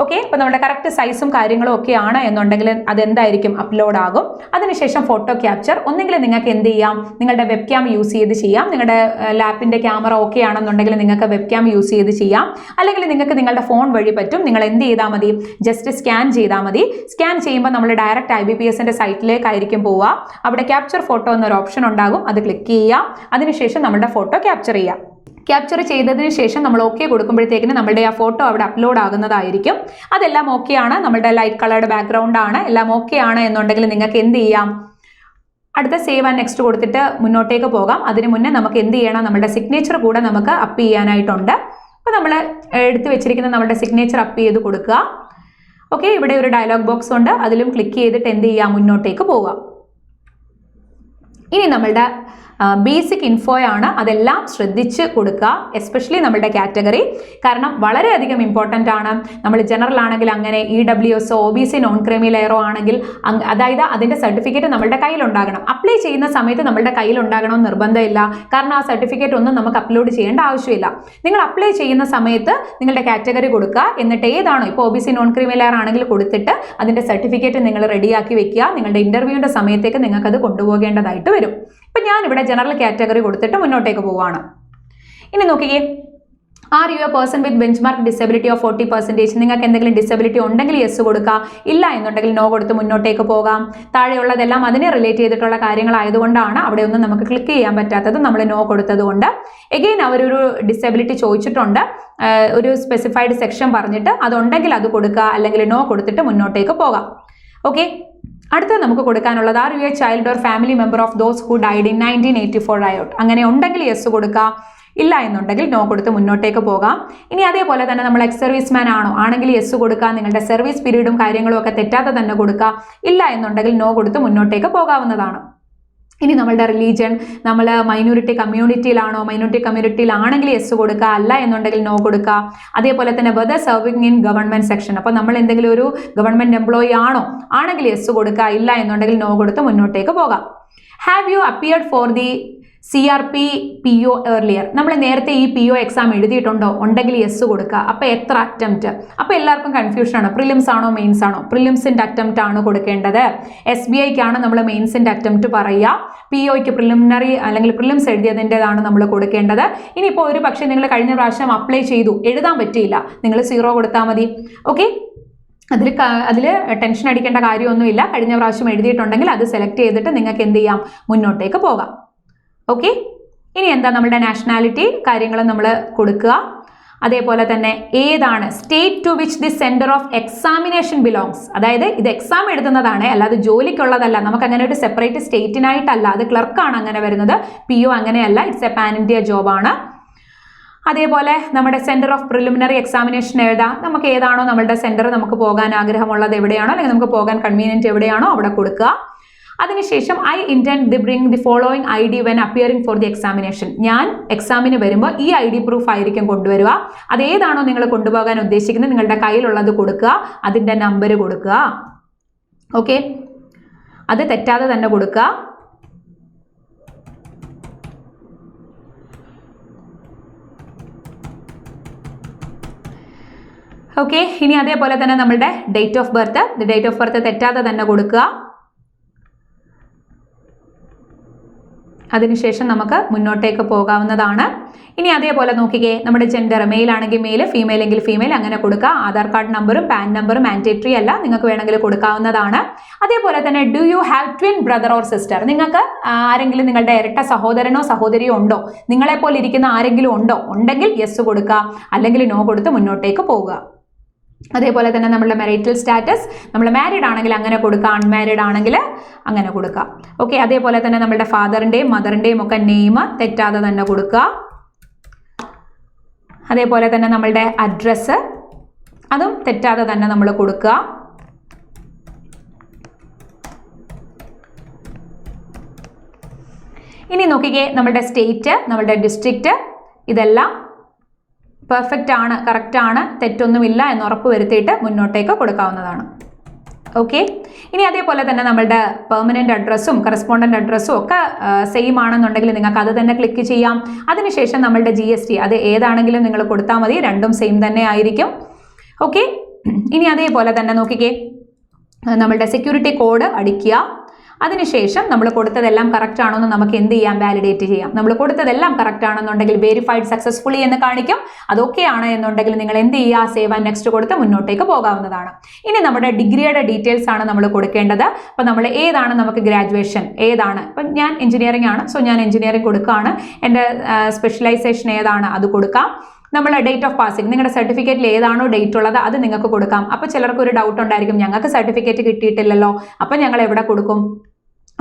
ഓക്കെ, അപ്പോൾ നമ്മുടെ കറക്റ്റ് സൈസും കാര്യങ്ങളും ഒക്കെ ആണ് എന്നുണ്ടെങ്കിൽ അതെന്തായിരിക്കും അപ്ലോഡ് ആകും. അതിനുശേഷം ഫോട്ടോ ക്യാപ്ചർ ഒന്നെങ്കിൽ നിങ്ങൾക്ക് എന്ത് ചെയ്യാം, നിങ്ങളുടെ വെബ് ക്യാം യൂസ് ചെയ്ത് ചെയ്യാം. നിങ്ങളുടെ ലാപ്പിൻ്റെ ക്യാമറ ഓക്കെ ആണെന്നുണ്ടെങ്കിൽ നിങ്ങൾക്ക് വെബ് ക്യാം യൂസ് ചെയ്ത് ചെയ്യാം. അല്ലെങ്കിൽ നിങ്ങൾക്ക് നിങ്ങളുടെ ഫോൺ വഴി പറ്റും. നിങ്ങൾ എന്ത് ചെയ്താൽ മതി, ജസ്റ്റ് സ്കാൻ ചെയ്താൽ മതി. സ്കാൻ ചെയ്യുമ്പോൾ നമ്മൾ ഡയറക്റ്റ് IBPSന്റെ സൈറ്റിലേക്കായിരിക്കും പോവുക. അവിടെ ക്യാപ്ചർ ഫോട്ടോ എന്നൊരു ഓപ്ഷൻ ഉണ്ടാകും, അത് ക്ലിക്ക് ചെയ്യുക. അതിനുശേഷം നമ്മുടെ ഫോട്ടോ ക്യാപ്ചർ ചെയ്യുക. ക്യാപ്ചർ ചെയ്തതിന് ശേഷം നമ്മൾ ഓക്കെ കൊടുക്കുമ്പോഴത്തേക്കിന് നമ്മുടെ ആ ഫോട്ടോ അവിടെ അപ്ലോഡ് ആകുന്നതായിരിക്കും. അതെല്ലാം ഓക്കെ ആണ്, നമ്മുടെ ലൈറ്റ് കളേർഡ് ബാക്ക്ഗ്രൗണ്ട് ആണ്, എല്ലാം ഓക്കെ ആണ് എന്നുണ്ടെങ്കിൽ നിങ്ങൾക്ക് എന്ത് ചെയ്യാം, അടുത്ത സേവ് ആൻഡ് നെക്സ്റ്റ് കൊടുത്തിട്ട് മുന്നോട്ടേക്ക് പോകാം. അതിന് മുന്നേ നമുക്ക് എന്ത് ചെയ്യണം, നമ്മുടെ സിഗ്നേച്ചർ കൂടെ നമുക്ക് അപ്പ് ചെയ്യാനായിട്ടുണ്ട്. അപ്പോൾ നമ്മൾ എടുത്തു വെച്ചിരിക്കുന്ന നമ്മുടെ സിഗ്നേച്ചർ അപ്പ് ചെയ്ത് കൊടുക്കുക. ഓക്കെ, ഇവിടെ ഒരു ഡയലോഗ് ബോക്സ് ഉണ്ട്, അതിലും ക്ലിക്ക് ചെയ്തിട്ട് എന്ത് ചെയ്യുക, മുന്നോട്ടേക്ക് പോവുക. ഇനി നമ്മളുടെ ബേസിക് ഇൻഫോയാണ്, അതെല്ലാം ശ്രദ്ധിച്ച് കൊടുക്കുക. എസ്പെഷ്യലി നമ്മുടെ കാറ്റഗറി, കാരണം വളരെയധികം ഇമ്പോർട്ടൻ്റ് ആണ്. നമ്മൾ ജനറൽ ആണെങ്കിൽ അങ്ങനെ, EWS OBC നോൺ ക്രീമി ലെയറോ ആണെങ്കിൽ അതായത് അതിൻ്റെ സർട്ടിഫിക്കറ്റ് നമ്മളുടെ കയ്യിലുണ്ടാകണം. അപ്ലൈ ചെയ്യുന്ന സമയത്ത് നമ്മളുടെ കയ്യിലുണ്ടാകണമെന്ന് നിർബന്ധമില്ല, കാരണം ആ സർട്ടിഫിക്കറ്റ് ഒന്നും നമുക്ക് അപ്ലോഡ് ചെയ്യേണ്ട ആവശ്യമില്ല. നിങ്ങൾ അപ്ലൈ ചെയ്യുന്ന സമയത്ത് നിങ്ങളുടെ കാറ്റഗറി കൊടുക്കുക, എന്നിട്ട് ഏതാണോ, ഇപ്പോൾ OBC നോൺ ക്രീമി ലെയർ ആണെങ്കിൽ കൊടുത്തിട്ട് അതിൻ്റെ സർട്ടിഫിക്കറ്റ് നിങ്ങൾ റെഡിയാക്കി വെക്കുക. നിങ്ങളുടെ ഇൻ്റർവ്യൂവിൻ്റെ സമയത്തേക്ക് നിങ്ങൾക്കത് കൊണ്ടുപോകേണ്ടതായിട്ട് വരും. ഇപ്പം ഞാനിവിടെ ജനറൽ കാറ്റഗറി കൊടുത്തിട്ട് മുന്നോട്ടേക്ക് പോവുകയാണ്. ഇനി നോക്കിക്കേ, are you A person with benchmark disability of 40%? നിങ്ങൾക്ക് എന്തെങ്കിലും ഡിസബിലിറ്റി ഉണ്ടെങ്കിൽ യെസ് കൊടുക്കുക, ഇല്ല എന്നുണ്ടെങ്കിൽ നോ കൊടുത്ത് മുന്നോട്ടേക്ക് പോകാം. താഴെയുള്ളതെല്ലാം അതിനെ റിലേറ്റ് ചെയ്തിട്ടുള്ള കാര്യങ്ങളായതുകൊണ്ടാണ് അവിടെ ഒന്നും നമുക്ക് ക്ലിക്ക് ചെയ്യാൻ പറ്റാത്തത്, നമ്മൾ നോ കൊടുത്തത് കൊണ്ട്. എഗെയിൻ അവരൊരു ഡിസബിലിറ്റി ചോദിച്ചിട്ടുണ്ട്, ഒരു സ്പെസിഫൈഡ് സെക്ഷൻ പറഞ്ഞിട്ട് അതുണ്ടെങ്കിൽ അത് കൊടുക്കുക, അല്ലെങ്കിൽ നോ കൊടുത്തിട്ട് മുന്നോട്ടേക്ക് പോകാം. ഓക്കെ, അടുത്തത് നമുക്ക് കൊടുക്കാനുള്ളത് are you A child or family member of those who died in 1984 riot? അങ്ങനെ ഉണ്ടെങ്കിൽ യെസ് കൊടുക്കുക, ഇല്ല എന്നുണ്ടെങ്കിൽ നോ കൊടുത്ത് മുന്നോട്ടേക്ക് പോകാം. ഇനി അതേപോലെ തന്നെ നമ്മൾ എക്സ് സർവീസ് മാൻ ആണെങ്കിൽ യെസ് കൊടുക്കുക, നിങ്ങളുടെ സർവീസ് പീരീഡും കാര്യങ്ങളും ഒക്കെ തെറ്റാതെ തന്നെ കൊടുക്കുക, ഇല്ല എന്നുണ്ടെങ്കിൽ നോ കൊടുത്ത് മുന്നോട്ടേക്ക് പോകാവുന്നതാണ്. ഇനി നമ്മളുടെ റിലീജിയൻ, നമ്മൾ മൈനോറിറ്റി കമ്മ്യൂണിറ്റിയിലാണെങ്കിൽ യെസ് കൊടുക്കുക, അല്ല എന്നുണ്ടെങ്കിൽ നോ കൊടുക്കുക. അതേപോലെ തന്നെ whether serving in government section, അപ്പോൾ നമ്മൾ എന്തെങ്കിലും ഒരു ഗവൺമെന്റ് എംപ്ലോയി ആണെങ്കിൽ യെസ് കൊടുക്കുക, ഇല്ല എന്നുണ്ടെങ്കിൽ നോ കൊടുത്ത് മുന്നോട്ടേക്ക് പോകാം. Have you appeared for the CRP PO earlier? നമ്മൾ നേരത്തെ ഈ PO എക്സാം എഴുതിയിട്ടുണ്ടോ? ഉണ്ടെങ്കിൽ യെസ് കൊടുക്കുക. അപ്പോൾ എത്ര അറ്റംപ്റ്റ്? അപ്പോൾ എല്ലാവർക്കും കൺഫ്യൂഷൻ ആണ്, പ്രിലിംസ് ആണോ മെയിൻസ് ആണോ? പ്രിലിംസിൻ്റെ അറ്റംപ്റ്റ് ആണ് കൊടുക്കേണ്ടത്. SBIക്കാണ് നമ്മൾ മെയിൻസിൻ്റെ അറ്റംപ്റ്റ് പറയുക, POയ്ക്ക് പ്രിലിമിനറി അല്ലെങ്കിൽ പ്രിലിംസ് എഴുതിയതിൻ്റെതാണ് നമ്മൾ കൊടുക്കേണ്ടത്. ഇനിയിപ്പോൾ ഒരു പക്ഷേ നിങ്ങൾ കഴിഞ്ഞ പ്രാവശ്യം അപ്ലൈ ചെയ്തു, എഴുതാൻ പറ്റിയില്ല, നിങ്ങൾ 0 കൊടുത്താൽ മതി. ഓക്കെ, അതിൽ ടെൻഷൻ അടിക്കേണ്ട കാര്യമൊന്നുമില്ല. കഴിഞ്ഞ പ്രാവശ്യം എഴുതിയിട്ടുണ്ടെങ്കിൽ അത് സെലക്ട് ചെയ്തിട്ട് നിങ്ങൾക്ക് എന്ത് ചെയ്യാം, മുന്നോട്ടേക്ക് പോകാം. ഓക്കെ, ഇനി എന്താ, നമ്മുടെ നാഷണാലിറ്റി കാര്യങ്ങൾ നമ്മൾ കൊടുക്കുക. അതേപോലെ തന്നെ ഏതാണ് state to which the centre of examination belongs? അതായത് ഇത് എക്സാം എഴുതുന്നതാണ്, അല്ലാതെ ജോലിക്കുള്ളതല്ല. നമുക്ക് അങ്ങനെ ഒരു സെപ്പറേറ്റ് സ്റ്റേറ്റിനായിട്ടല്ല, അത് ക്ലർക്കാണ് അങ്ങനെ വരുന്നത്. PO അങ്ങനെയല്ല, ഇറ്റ്സ് എ പാൻ ഇന്ത്യ ജോബാണ്. അതേപോലെ നമ്മുടെ സെന്റർ ഓഫ് പ്രിലിമിനറി എക്സാമിനേഷൻ എഴുതാം. നമുക്ക് ഏതാണോ നമ്മളുടെ സെന്റർ, നമുക്ക് പോകാൻ ആഗ്രഹമുള്ളത് എവിടെയാണോ, അല്ലെങ്കിൽ നമുക്ക് പോകാൻ കൺവീനിയൻറ്റ് എവിടെയാണോ അവിടെ കൊടുക്കുക. അതിനുശേഷം I intend the bring the following ID when appearing for the examination? ഞാൻ എക്സാമിന് വരുമ്പോൾ ഈ ID പ്രൂഫ് ആയിരിക്കും കൊണ്ടുവരിക. അതേതാണോ നിങ്ങൾ കൊണ്ടുപോകാൻ ഉദ്ദേശിക്കുന്നത്, നിങ്ങളുടെ കയ്യിലുള്ളത് കൊടുക്കുക, അതിൻ്റെ നമ്പർ കൊടുക്കുക. ഓക്കെ, അത് തെറ്റാതെ തന്നെ കൊടുക്കുക. ഓക്കെ, ഇനി അതേപോലെ തന്നെ നമ്മളുടെ ഡേറ്റ് ഓഫ് ബർത്ത് തെറ്റാതെ തന്നെ കൊടുക്കുക. അതിനുശേഷം നമുക്ക് മുന്നോട്ടേക്ക് പോകാവുന്നതാണ്. ഇനി അതേപോലെ നോക്കിക്കേ, നമ്മുടെ ജെൻഡർ മെയിൽ ആണെങ്കിൽ മെയിൽ, ഫീമെയിൽ എങ്കിൽ ഫീമെയിൽ അങ്ങനെ കൊടുക്കുക. ആധാർ കാർഡ് നമ്പറും പാൻ നമ്പറും മാൻഡേറ്ററി അല്ല, നിങ്ങൾക്ക് വേണമെങ്കിൽ കൊടുക്കാവുന്നതാണ്. അതേപോലെ തന്നെ do you have twin brother or sister? നിങ്ങൾക്ക് ആരെങ്കിലും നിങ്ങളുടെ ഇരട്ട സഹോദരനോ സഹോദരിയോ ഉണ്ടോ? നിങ്ങളെപ്പോലെ ഇരിക്കുന്ന ആരെങ്കിലും ഉണ്ടോ? ഉണ്ടെങ്കിൽ യെസ് കൊടുക്കുക, അല്ലെങ്കിൽ നോ കൊടുത്ത് മുന്നോട്ടേക്ക് പോവുക. അതേപോലെ തന്നെ നമ്മളുടെ മെറിറ്റൽ സ്റ്റാറ്റസ്, നമ്മൾ മാരീഡ് ആണെങ്കിൽ അങ്ങനെ കൊടുക്കുക, അൺമാരീഡ് ആണെങ്കിൽ അങ്ങനെ കൊടുക്കുക. ഓക്കെ, അതേപോലെ തന്നെ നമ്മളുടെ ഫാദറിൻ്റെയും മദറിൻ്റെയും ഒക്കെ നെയിം തെറ്റാതെ തന്നെ കൊടുക്കുക. അതേപോലെ തന്നെ നമ്മളുടെ അഡ്രസ്സ്, അതും തെറ്റാതെ തന്നെ നമ്മൾ കൊടുക്കുക. ഇനി നോക്കിക്കേ, നമ്മുടെ സ്റ്റേറ്റ്, നമ്മുടെ ഡിസ്ട്രിക്റ്റ്, ഇതെല്ലാം പെർഫെക്റ്റ് ആണ്, കറക്റ്റ് ആണ്, തെറ്റൊന്നുമില്ല എന്ന് ഉറപ്പ് വരുത്തിയിട്ട് മുന്നോട്ടേക്ക് കൊടുക്കാവുന്നതാണ്. ഓക്കെ, ഇനി അതേപോലെ തന്നെ നമ്മളുടെ പെർമനന്റ് അഡ്രസ്സും കറസ്പോണ്ടന്റ് അഡ്രസ്സും ഒക്കെ സെയിം ആണെന്നുണ്ടെങ്കിൽ നിങ്ങൾക്ക് അത് തന്നെ ക്ലിക്ക് ചെയ്യാം. അതിനുശേഷം നമ്മളുടെ GST അത് ഏതാണെങ്കിലും നിങ്ങൾ കൊടുത്താൽ മതി, രണ്ടും സെയിം തന്നെ ആയിരിക്കും. ഓക്കെ, ഇനി അതേപോലെ തന്നെ നോക്കിക്കേ, നമ്മളുടെ സെക്യൂരിറ്റി കോഡ് അടിക്കുക. അതിനുശേഷം നമ്മൾ കൊടുത്തതെല്ലാം കറക്റ്റ് ആണോ എന്ന് നമുക്ക് എന്ത് ചെയ്യാം, വാലിഡേറ്റ് ചെയ്യാം. നമ്മൾ കൊടുത്തതെല്ലാം കറക്റ്റ് ആണെന്നുണ്ടെങ്കിൽ വെരിഫൈഡ് സക്സസ്ഫുള്ളി എന്ന് കാണിക്കും. അതൊക്കെ ആണ് എന്നുണ്ടെങ്കിൽ നിങ്ങൾ എന്ത് ചെയ്യുക, സേവ് ആൻഡ് നെക്സ്റ്റ് കൊടുത്ത് മുന്നോട്ടേക്ക് പോകാവുന്നതാണ്. ഇനി നമ്മുടെ ഡിഗ്രിയുടെ ഡീറ്റെയിൽസ് ആണ് നമ്മൾ കൊടുക്കേണ്ടത്. അപ്പോൾ നമ്മൾ ഏതാണ് നമുക്ക് ഗ്രാജുവേഷൻ ഏതാണ്, ഇപ്പം ഞാൻ എഞ്ചിനീയറിംഗ് ആണ്, സോ ഞാൻ എഞ്ചിനീയറിംഗ് കൊടുക്കുകയാണ്. എൻ്റെ സ്പെഷ്യലൈസേഷൻ ഏതാണ് അത് കൊടുക്കാം. നമ്മൾ ഡേറ്റ് ഓഫ് പാസിംഗ്, നിങ്ങളുടെ സർട്ടിഫിക്കറ്റിൽ ഏതാണോ ഡേറ്റ് ഉള്ളത് അത് നിങ്ങൾക്ക് കൊടുക്കാം. അപ്പോൾ ചിലർക്ക് ഒരു ഡൗട്ട് ഉണ്ടായിരിക്കും, ഞങ്ങൾക്ക് സർട്ടിഫിക്കറ്റ് കിട്ടിയിട്ടില്ലല്ലോ, അപ്പം ഞങ്ങൾ എവിടെ കൊടുക്കും?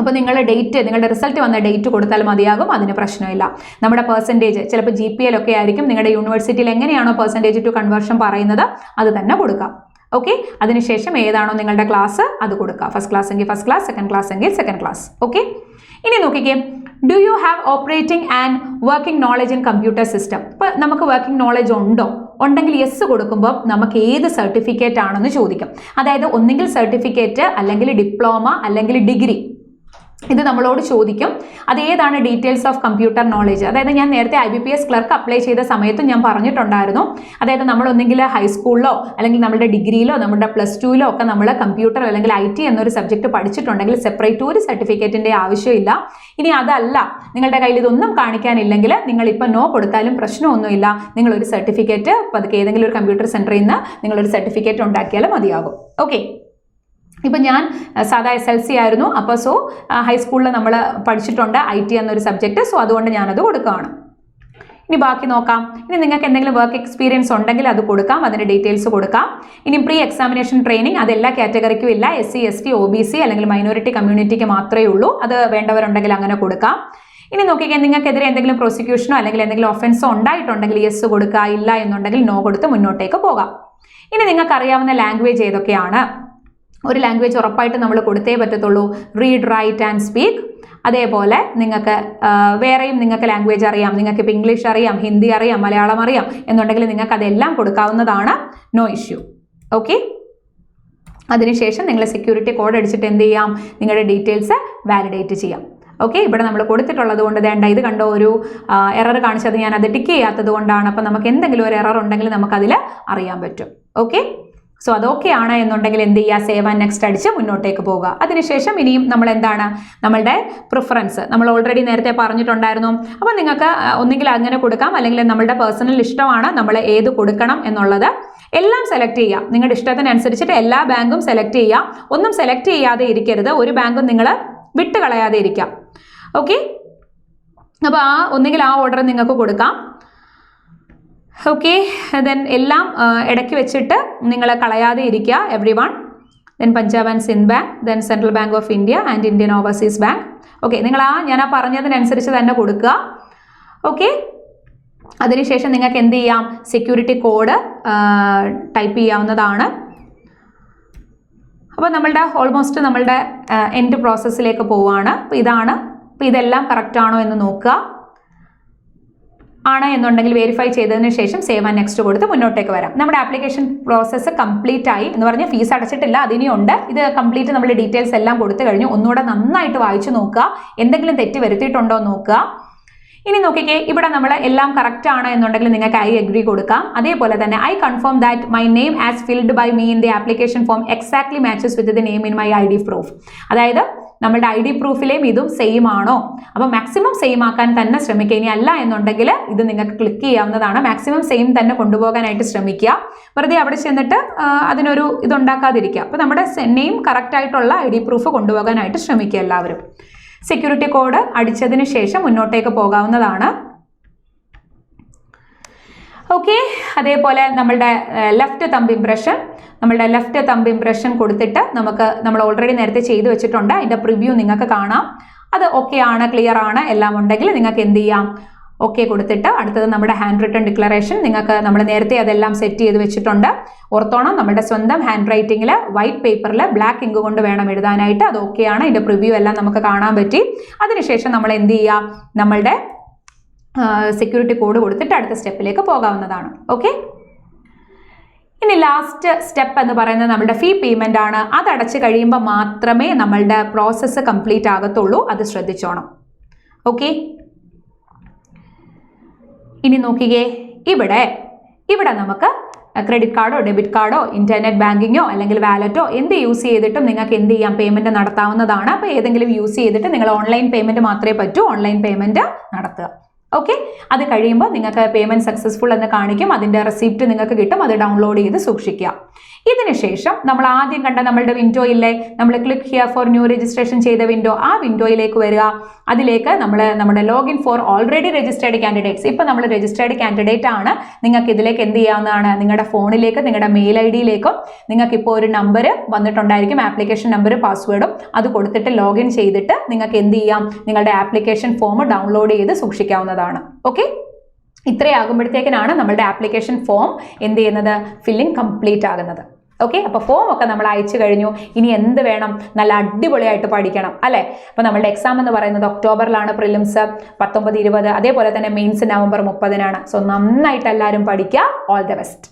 അപ്പോൾ നിങ്ങളുടെ ഡേറ്റ്, നിങ്ങളുടെ റിസൾട്ട് വന്ന ഡേറ്റ് കൊടുത്താൽ മതിയാകും, അതിന് പ്രശ്നമില്ല. നമ്മുടെ പെർസെൻറ്റേജ് ചിലപ്പോൾ GPA ആയിരിക്കും, നിങ്ങളുടെ യൂണിവേഴ്സിറ്റിയിൽ എങ്ങനെയാണോ പെർസെൻറ്റേജ് ടു കൺവേർഷൻ പറയുന്നത് അത് തന്നെ കൊടുക്കാം. ഓക്കെ, അതിനുശേഷം ഏതാണോ നിങ്ങളുടെ ക്ലാസ് അത് കൊടുക്കുക. ഫസ്റ്റ് ക്ലാസ് എങ്കിൽ ഫസ്റ്റ് ക്ലാസ്, സെക്കൻഡ് ക്ലാസ് എങ്കിൽ സെക്കൻഡ് ക്ലാസ്. ഓക്കെ, ഇനി നോക്കിക്കേ, do you have operating and working knowledge in computer system. ഇപ്പോൾ നമുക്ക് വർക്കിംഗ് നോളജ് ഉണ്ടോ? ഉണ്ടെങ്കിൽ യെസ് കൊടുക്കുമ്പോൾ നമുക്ക് ഏത് സർട്ടിഫിക്കറ്റ് ആണെന്ന് ചോദിക്കും. അതായത് ഒന്നെങ്കിൽ സർട്ടിഫിക്കറ്റ്, അല്ലെങ്കിൽ ഡിപ്ലോമ, അല്ലെങ്കിൽ ഡിഗ്രി, ഇത് നമ്മളോട് ചോദിക്കും. അത് ഏതാണ് ഡീറ്റെയിൽസ് ഓഫ് കമ്പ്യൂട്ടർ നോളജ്. അതായത് ഞാൻ നേരത്തെ IBPS ക്ലർക്ക് അപ്ലൈ ചെയ്ത സമയത്ത് ഞാൻ പറഞ്ഞിട്ടുണ്ടായിരുന്നു, അതായത് നമ്മൾ ഒന്നെങ്കിൽ ഹൈസ്കൂളിലോ അല്ലെങ്കിൽ നമ്മുടെ ഡിഗ്രിയിലോ നമ്മുടെ +2 ഒക്കെ നമ്മൾ കമ്പ്യൂട്ടർ അല്ലെങ്കിൽ IT എന്നൊരു സബ്ജക്ട് പഠിച്ചിട്ടുണ്ടെങ്കിൽ സെപ്പറേറ്റ് ഒരു സർട്ടിഫിക്കറ്റിൻ്റെ ആവശ്യമില്ല. ഇനി അതല്ല, നിങ്ങളുടെ കയ്യിൽ ഇതൊന്നും കാണിക്കാനില്ലെങ്കിൽ നിങ്ങൾ ഇപ്പോൾ നോ കൊടുത്താലും പ്രശ്നമൊന്നുമില്ല. നിങ്ങളൊരു സർട്ടിഫിക്കറ്റ് പതുക്കെ ഏതെങ്കിലും ഒരു കമ്പ്യൂട്ടർ സെൻറ്ററിൽ നിന്ന് നിങ്ങളൊരു സർട്ടിഫിക്കറ്റ് ഉണ്ടാക്കിയാലും മതിയാകും. ഓക്കെ, ഇപ്പം ഞാൻ സാധാ SLC ആയിരുന്നു, അപ്പോൾ സോ ഹൈസ്കൂളിൽ നമ്മൾ പഠിച്ചിട്ടുണ്ട് IT എന്നൊരു സബ്ജക്റ്റ്, സോ അതുകൊണ്ട് ഞാനത് കൊടുക്കുകയാണ്. ഇനി ബാക്കി നോക്കാം. ഇനി നിങ്ങൾക്ക് എന്തെങ്കിലും വർക്ക് എക്സ്പീരിയൻസ് ഉണ്ടെങ്കിൽ അത് കൊടുക്കാം, അതിൻ്റെ ഡീറ്റെയിൽസ് കൊടുക്കാം. ഇനി പ്രീ എക്സാമിനേഷൻ ട്രെയിനിങ് അത് എല്ലാ കാറ്റഗറിക്കും ഇല്ല, SC ST OBC അല്ലെങ്കിൽ മൈനോറിറ്റി കമ്മ്യൂണിറ്റിക്ക് മാത്രമേ ഉള്ളൂ. അത് വേണ്ടവരുണ്ടെങ്കിൽ അങ്ങനെ കൊടുക്കാം. ഇനി നോക്കിക്കാൻ നിങ്ങൾക്കെതിരെ എന്തെങ്കിലും പ്രോസിക്യൂഷനോ അല്ലെങ്കിൽ എന്തെങ്കിലും ഒഫൻസോ ഉണ്ടായിട്ടുണ്ടെങ്കിൽ യെസ് കൊടുക്കുക, ഇല്ല എന്നുണ്ടെങ്കിൽ നോ കൊടുത്ത് മുന്നോട്ടേക്ക് പോകാം. ഇനി നിങ്ങൾക്ക് അറിയാവുന്ന ലാംഗ്വേജ് ഏതൊക്കെയാണ്? ഒരു ലാംഗ്വേജ് ഉറപ്പായിട്ട് നമ്മൾ കൊടുത്തേ പറ്റത്തുള്ളൂ, റീഡ് റൈറ്റ് ആൻഡ് സ്പീക്ക്. അതേപോലെ നിങ്ങൾക്ക് വേറെയും നിങ്ങൾക്ക് ലാംഗ്വേജ് അറിയാം, നിങ്ങൾക്ക് ഇപ്പോൾ ഇംഗ്ലീഷ് അറിയാം, ഹിന്ദി അറിയാം, മലയാളം അറിയാം എന്നുണ്ടെങ്കിൽ നിങ്ങൾക്ക് അതെല്ലാം കൊടുക്കാവുന്നതാണ്, നോ ഇഷ്യൂ. ഓക്കെ, അതിനുശേഷം നിങ്ങൾ സെക്യൂരിറ്റി കോഡ് അടിച്ചിട്ട് എന്ത് ചെയ്യാം, നിങ്ങളുടെ ഡീറ്റെയിൽസ് വാലിഡേറ്റ് ചെയ്യാം. ഓക്കെ, ഇവിടെ നമ്മൾ കൊടുത്തിട്ടുള്ളത് കൊണ്ട് വേണ്ട, ഇത് കണ്ടോ ഒരു എറർ കാണിച്ചത്, ഞാൻ അത് ടിക്ക് ചെയ്യാത്തത് കൊണ്ടാണ്. അപ്പം നമുക്ക് എന്തെങ്കിലും ഒരു എറർ ഉണ്ടെങ്കിൽ നമുക്കതിൽ അറിയാൻ പറ്റും. ഓക്കെ, സോ അതൊക്കെയാണ് എന്നുണ്ടെങ്കിൽ എന്ത് ചെയ്യുക, സേവ് ആൻഡ് നെക്സ്റ്റ് അടിച്ച് മുന്നോട്ടേക്ക് പോകുക. അതിനുശേഷം ഇനിയും നമ്മൾ എന്താണ്, നമ്മളുടെ പ്രിഫറൻസ് നമ്മൾ ഓൾറെഡി നേരത്തെ പറഞ്ഞിട്ടുണ്ടായിരുന്നു. അപ്പോൾ നിങ്ങൾക്ക് ഒന്നുകിൽ അങ്ങനെ കൊടുക്കാം, അല്ലെങ്കിൽ നമ്മളുടെ പേഴ്സണൽ ഇഷ്ടമാണ് നമ്മൾ ഏത് കൊടുക്കണം എന്നുള്ളത്. എല്ലാം സെലക്ട് ചെയ്യുക, നിങ്ങളുടെ ഇഷ്ടത്തിനനുസരിച്ചിട്ട് എല്ലാ ബാങ്കും സെലക്ട് ചെയ്യുക. ഒന്നും സെലക്ട് ചെയ്യാതെ ഇരിക്കരുത്, ഒരു ബാങ്കും നിങ്ങൾ വിട്ട് കളയാതെ ഇരിക്കാം. ഓക്കെ, അപ്പോൾ ഒന്നുകിൽ ആ ഓർഡർ നിങ്ങൾക്ക് കൊടുക്കാം. ഓക്കെ, ദെൻ എല്ലാം ഇടയ്ക്ക് വെച്ചിട്ട് നിങ്ങൾ കളയാതെ ഇരിക്കുക, every one. Then Punjab and Sindh bank, then central bank of India and Indian overseas bank. Okay, നിങ്ങൾ ഞാൻ പറഞ്ഞതിനനുസരിച്ച് തന്നെ കൊടുക്കുക. ഓക്കെ, അതിനുശേഷം നിങ്ങൾക്ക് എന്ത് ചെയ്യാം, സെക്യൂരിറ്റി കോഡ് ടൈപ്പ് ചെയ്യാവുന്നതാണ്. അപ്പോൾ നമ്മളുടെ ഓൾമോസ്റ്റ് നമ്മളുടെ എൻഡ് പ്രോസസ്സിലേക്ക് പോവുകയാണ്. അപ്പോൾ ഇതാണ്, അപ്പോൾ ഇതെല്ലാം കറക്റ്റ് ആണോ എന്ന് നോക്കുക. ആണ് എന്നുണ്ടെങ്കിൽ വെരിഫൈ ചെയ്തതിന് ശേഷം സേവ് ആൻഡ് നെക്സ്റ്റ് കൊടുത്ത് മുന്നോട്ടേക്ക് വരാം. നമ്മുടെ ആപ്ലിക്കേഷൻ പ്രോസസ്സ് കംപ്ലീറ്റ് ആയി എന്ന് പറഞ്ഞാൽ ഫീസ് അടച്ചിട്ടില്ല, അതിനിയുണ്ട്. ഇത് കംപ്ലീറ്റ് നമ്മൾ ഡീറ്റെയിൽസ് എല്ലാം കൊടുത്തു കഴിഞ്ഞു. ഒന്നുകൂടെ നന്നായിട്ട് വായിച്ചു നോക്കുക, എന്തെങ്കിലും തെറ്റ് വരുത്തിയിട്ടുണ്ടോ എന്ന് നോക്കുക. ഇനി നോക്കിക്കേ, ഇവിടെ നമ്മൾ എല്ലാം കറക്റ്റ് ആണ് എന്നുണ്ടെങ്കിൽ നിങ്ങൾക്ക് ഐ അഗ്രി കൊടുക്കാം. അതേപോലെ തന്നെ I confirm that my name as filled by me in the application form exactly matches with the name in my ID proof. അതായത് നമ്മുടെ ID പ്രൂഫിലെയും ഇതും സെയിം ആണോ? അപ്പോൾ മാക്സിമം സെയിം ആക്കാൻ തന്നെ ശ്രമിക്കുക. ഇനി അല്ല എന്നുണ്ടെങ്കിൽ ഇത് നിങ്ങൾക്ക് ക്ലിക്ക് ചെയ്യാവുന്നതാണ്. മാക്സിമം സെയിം തന്നെ കൊണ്ടുപോകാനായിട്ട് ശ്രമിക്കുക. വെറുതെ അവിടെ ചെന്നിട്ട് അതിനൊരു ഇതുണ്ടാക്കാതിരിക്കുക. അപ്പോൾ നമ്മുടെ നെയിം കറക്റ്റ് ആയിട്ടുള്ള ID പ്രൂഫ് കൊണ്ടുപോകാനായിട്ട് ശ്രമിക്കുക എല്ലാവരും. സെക്യൂരിറ്റി കോഡ് അടിച്ചതിന് ശേഷം മുന്നോട്ടേക്ക് പോകാവുന്നതാണ്. ഓക്കെ, അതേപോലെ നമ്മളുടെ ലെഫ്റ്റ് തമ്പ് ഇംപ്രഷൻ കൊടുത്തിട്ട് നമ്മൾ ഓൾറെഡി നേരത്തെ ചെയ്തു വെച്ചിട്ടുണ്ട്. അതിൻ്റെ പ്രിവ്യൂ നിങ്ങൾക്ക് കാണാം. അത് ഓക്കെ ആണ്, ക്ലിയർ ആണ് എല്ലാം ഉണ്ടെങ്കിൽ നിങ്ങൾക്ക് എന്ത് ചെയ്യാം, ഓക്കെ കൊടുത്തിട്ട് അടുത്തത് നമ്മുടെ ഹാൻഡ് റിട്ടൺ ഡിക്ലറേഷൻ. നിങ്ങൾക്ക് നമ്മൾ നേരത്തെ അതെല്ലാം സെറ്റ് ചെയ്ത് വെച്ചിട്ടുണ്ട്. ഓർത്തോണം, നമ്മുടെ സ്വന്തം ഹാൻഡ് റൈറ്റിങ്ങിൽ വൈറ്റ് പേപ്പറിൽ ബ്ലാക്ക് ഇങ്ക് കൊണ്ട് വേണം എഴുതാനായിട്ട്. അത് ഓക്കെയാണ്, ഇതിൻ്റെ പ്രിവ്യൂ എല്ലാം നമുക്ക് കാണാൻ പറ്റി. അതിനുശേഷം നമ്മൾ എന്ത് ചെയ്യുക, നമ്മളുടെ സെക്യൂരിറ്റി കോഡ് കൊടുത്തിട്ട് അടുത്ത സ്റ്റെപ്പിലേക്ക് പോകാവുന്നതാണ്. ഓക്കെ, ഇനി ലാസ്റ്റ് സ്റ്റെപ്പ് എന്ന് പറയുന്നത് നമ്മുടെ ഫീ പേയ്മെൻ്റ് ആണ്. അത് അടച്ചു കഴിയുമ്പോൾ മാത്രമേ നമ്മളുടെ പ്രോസസ്സ് കംപ്ലീറ്റ് ആകത്തുള്ളൂ, അത് ശ്രദ്ധിച്ചോണം. ഓക്കെ, ഇനി നോക്കിക്കേ, ഇവിടെ നമുക്ക് ക്രെഡിറ്റ് കാർഡോ ഡെബിറ്റ് കാർഡോ ഇന്റർനെറ്റ് ബാങ്കിങ്ങോ അല്ലെങ്കിൽ വാലറ്റോ എന്ത് യൂസ് ചെയ്തിട്ടും നിങ്ങൾക്ക് എന്ത് ചെയ്യാം, പേയ്മെന്റ് നടത്താവുന്നതാണ്. അപ്പോൾ ഏതെങ്കിലും യൂസ് ചെയ്തിട്ട് നിങ്ങൾ ഓൺലൈൻ പേയ്മെന്റ് മാത്രമേ പറ്റൂ, ഓൺലൈൻ പേയ്മെന്റ് നടത്തുക. ഓക്കെ, അത് കഴിയുമ്പോൾ നിങ്ങൾക്ക് പേയ്മെന്റ് സക്സസ്ഫുൾ എന്ന് കാണിക്കും. അതിന്റെ റെസിപ്റ്റ് നിങ്ങൾക്ക് കിട്ടും, അത് ഡൗൺലോഡ് ചെയ്ത് സൂക്ഷിക്കുക. ഇതിനുശേഷം നമ്മൾ ആദ്യം കണ്ട നമ്മളുടെ വിൻഡോ ഇല്ലേ, നമ്മൾ click here for new registration ചെയ്ത വിൻഡോ, ആ വിൻഡോയിലേക്ക് വരിക. അതിലേക്ക് നമ്മൾ നമ്മുടെ login four already registered candidates, ഇപ്പൊ നമ്മൾ രജിസ്റ്റേർഡ് കാൻഡിഡേറ്റ് ആണ്. നിങ്ങൾക്ക് ഇതിലേക്ക് എന്ത് ചെയ്യാവുന്നതാണ്, നിങ്ങളുടെ ഫോണിലേക്ക് നിങ്ങളുടെ മെയിൽ ഐഡിയിലേക്കും നിങ്ങൾക്ക് ഇപ്പോൾ ഒരു നമ്പർ വന്നിട്ടുണ്ടായിരിക്കും, ആപ്ലിക്കേഷൻ നമ്പർ പാസ്വേഡും, അത് കൊടുത്തിട്ട് ലോഗിൻ ചെയ്തിട്ട് നിങ്ങൾക്ക് എന്ത് ചെയ്യാം, നിങ്ങളുടെ ആപ്ലിക്കേഷൻ ഫോം ഡൗൺലോഡ് ചെയ്ത് സൂക്ഷിക്കാവുന്നതാണ്. ഓക്കെ, ഇത്രയാകുമ്പോഴത്തേക്കിനാണ് നമ്മളുടെ ആപ്ലിക്കേഷൻ ഫോം എന്ത് ചെയ്യുന്നത്, ഫില്ലിംഗ് കംപ്ലീറ്റ് ആകുന്നത്. ഓക്കെ, അപ്പോൾ ഫോം ഒക്കെ നമ്മൾ അയച്ചു കഴിഞ്ഞു. ഇനി എന്ത് വേണം, നല്ല അടിപൊളിയായിട്ട് പഠിക്കണം അല്ലേ. അപ്പോൾ നമ്മളുടെ എക്സാം എന്ന് പറയുന്നത് ഒക്ടോബറിലാണ്, പ്രിലിംസ് 19, 20, അതേപോലെ തന്നെ മെയിൻസ് നവംബർ 30-നാണ്. സോ നന്നായിട്ട് എല്ലാവരും പഠിക്കുക. All the best.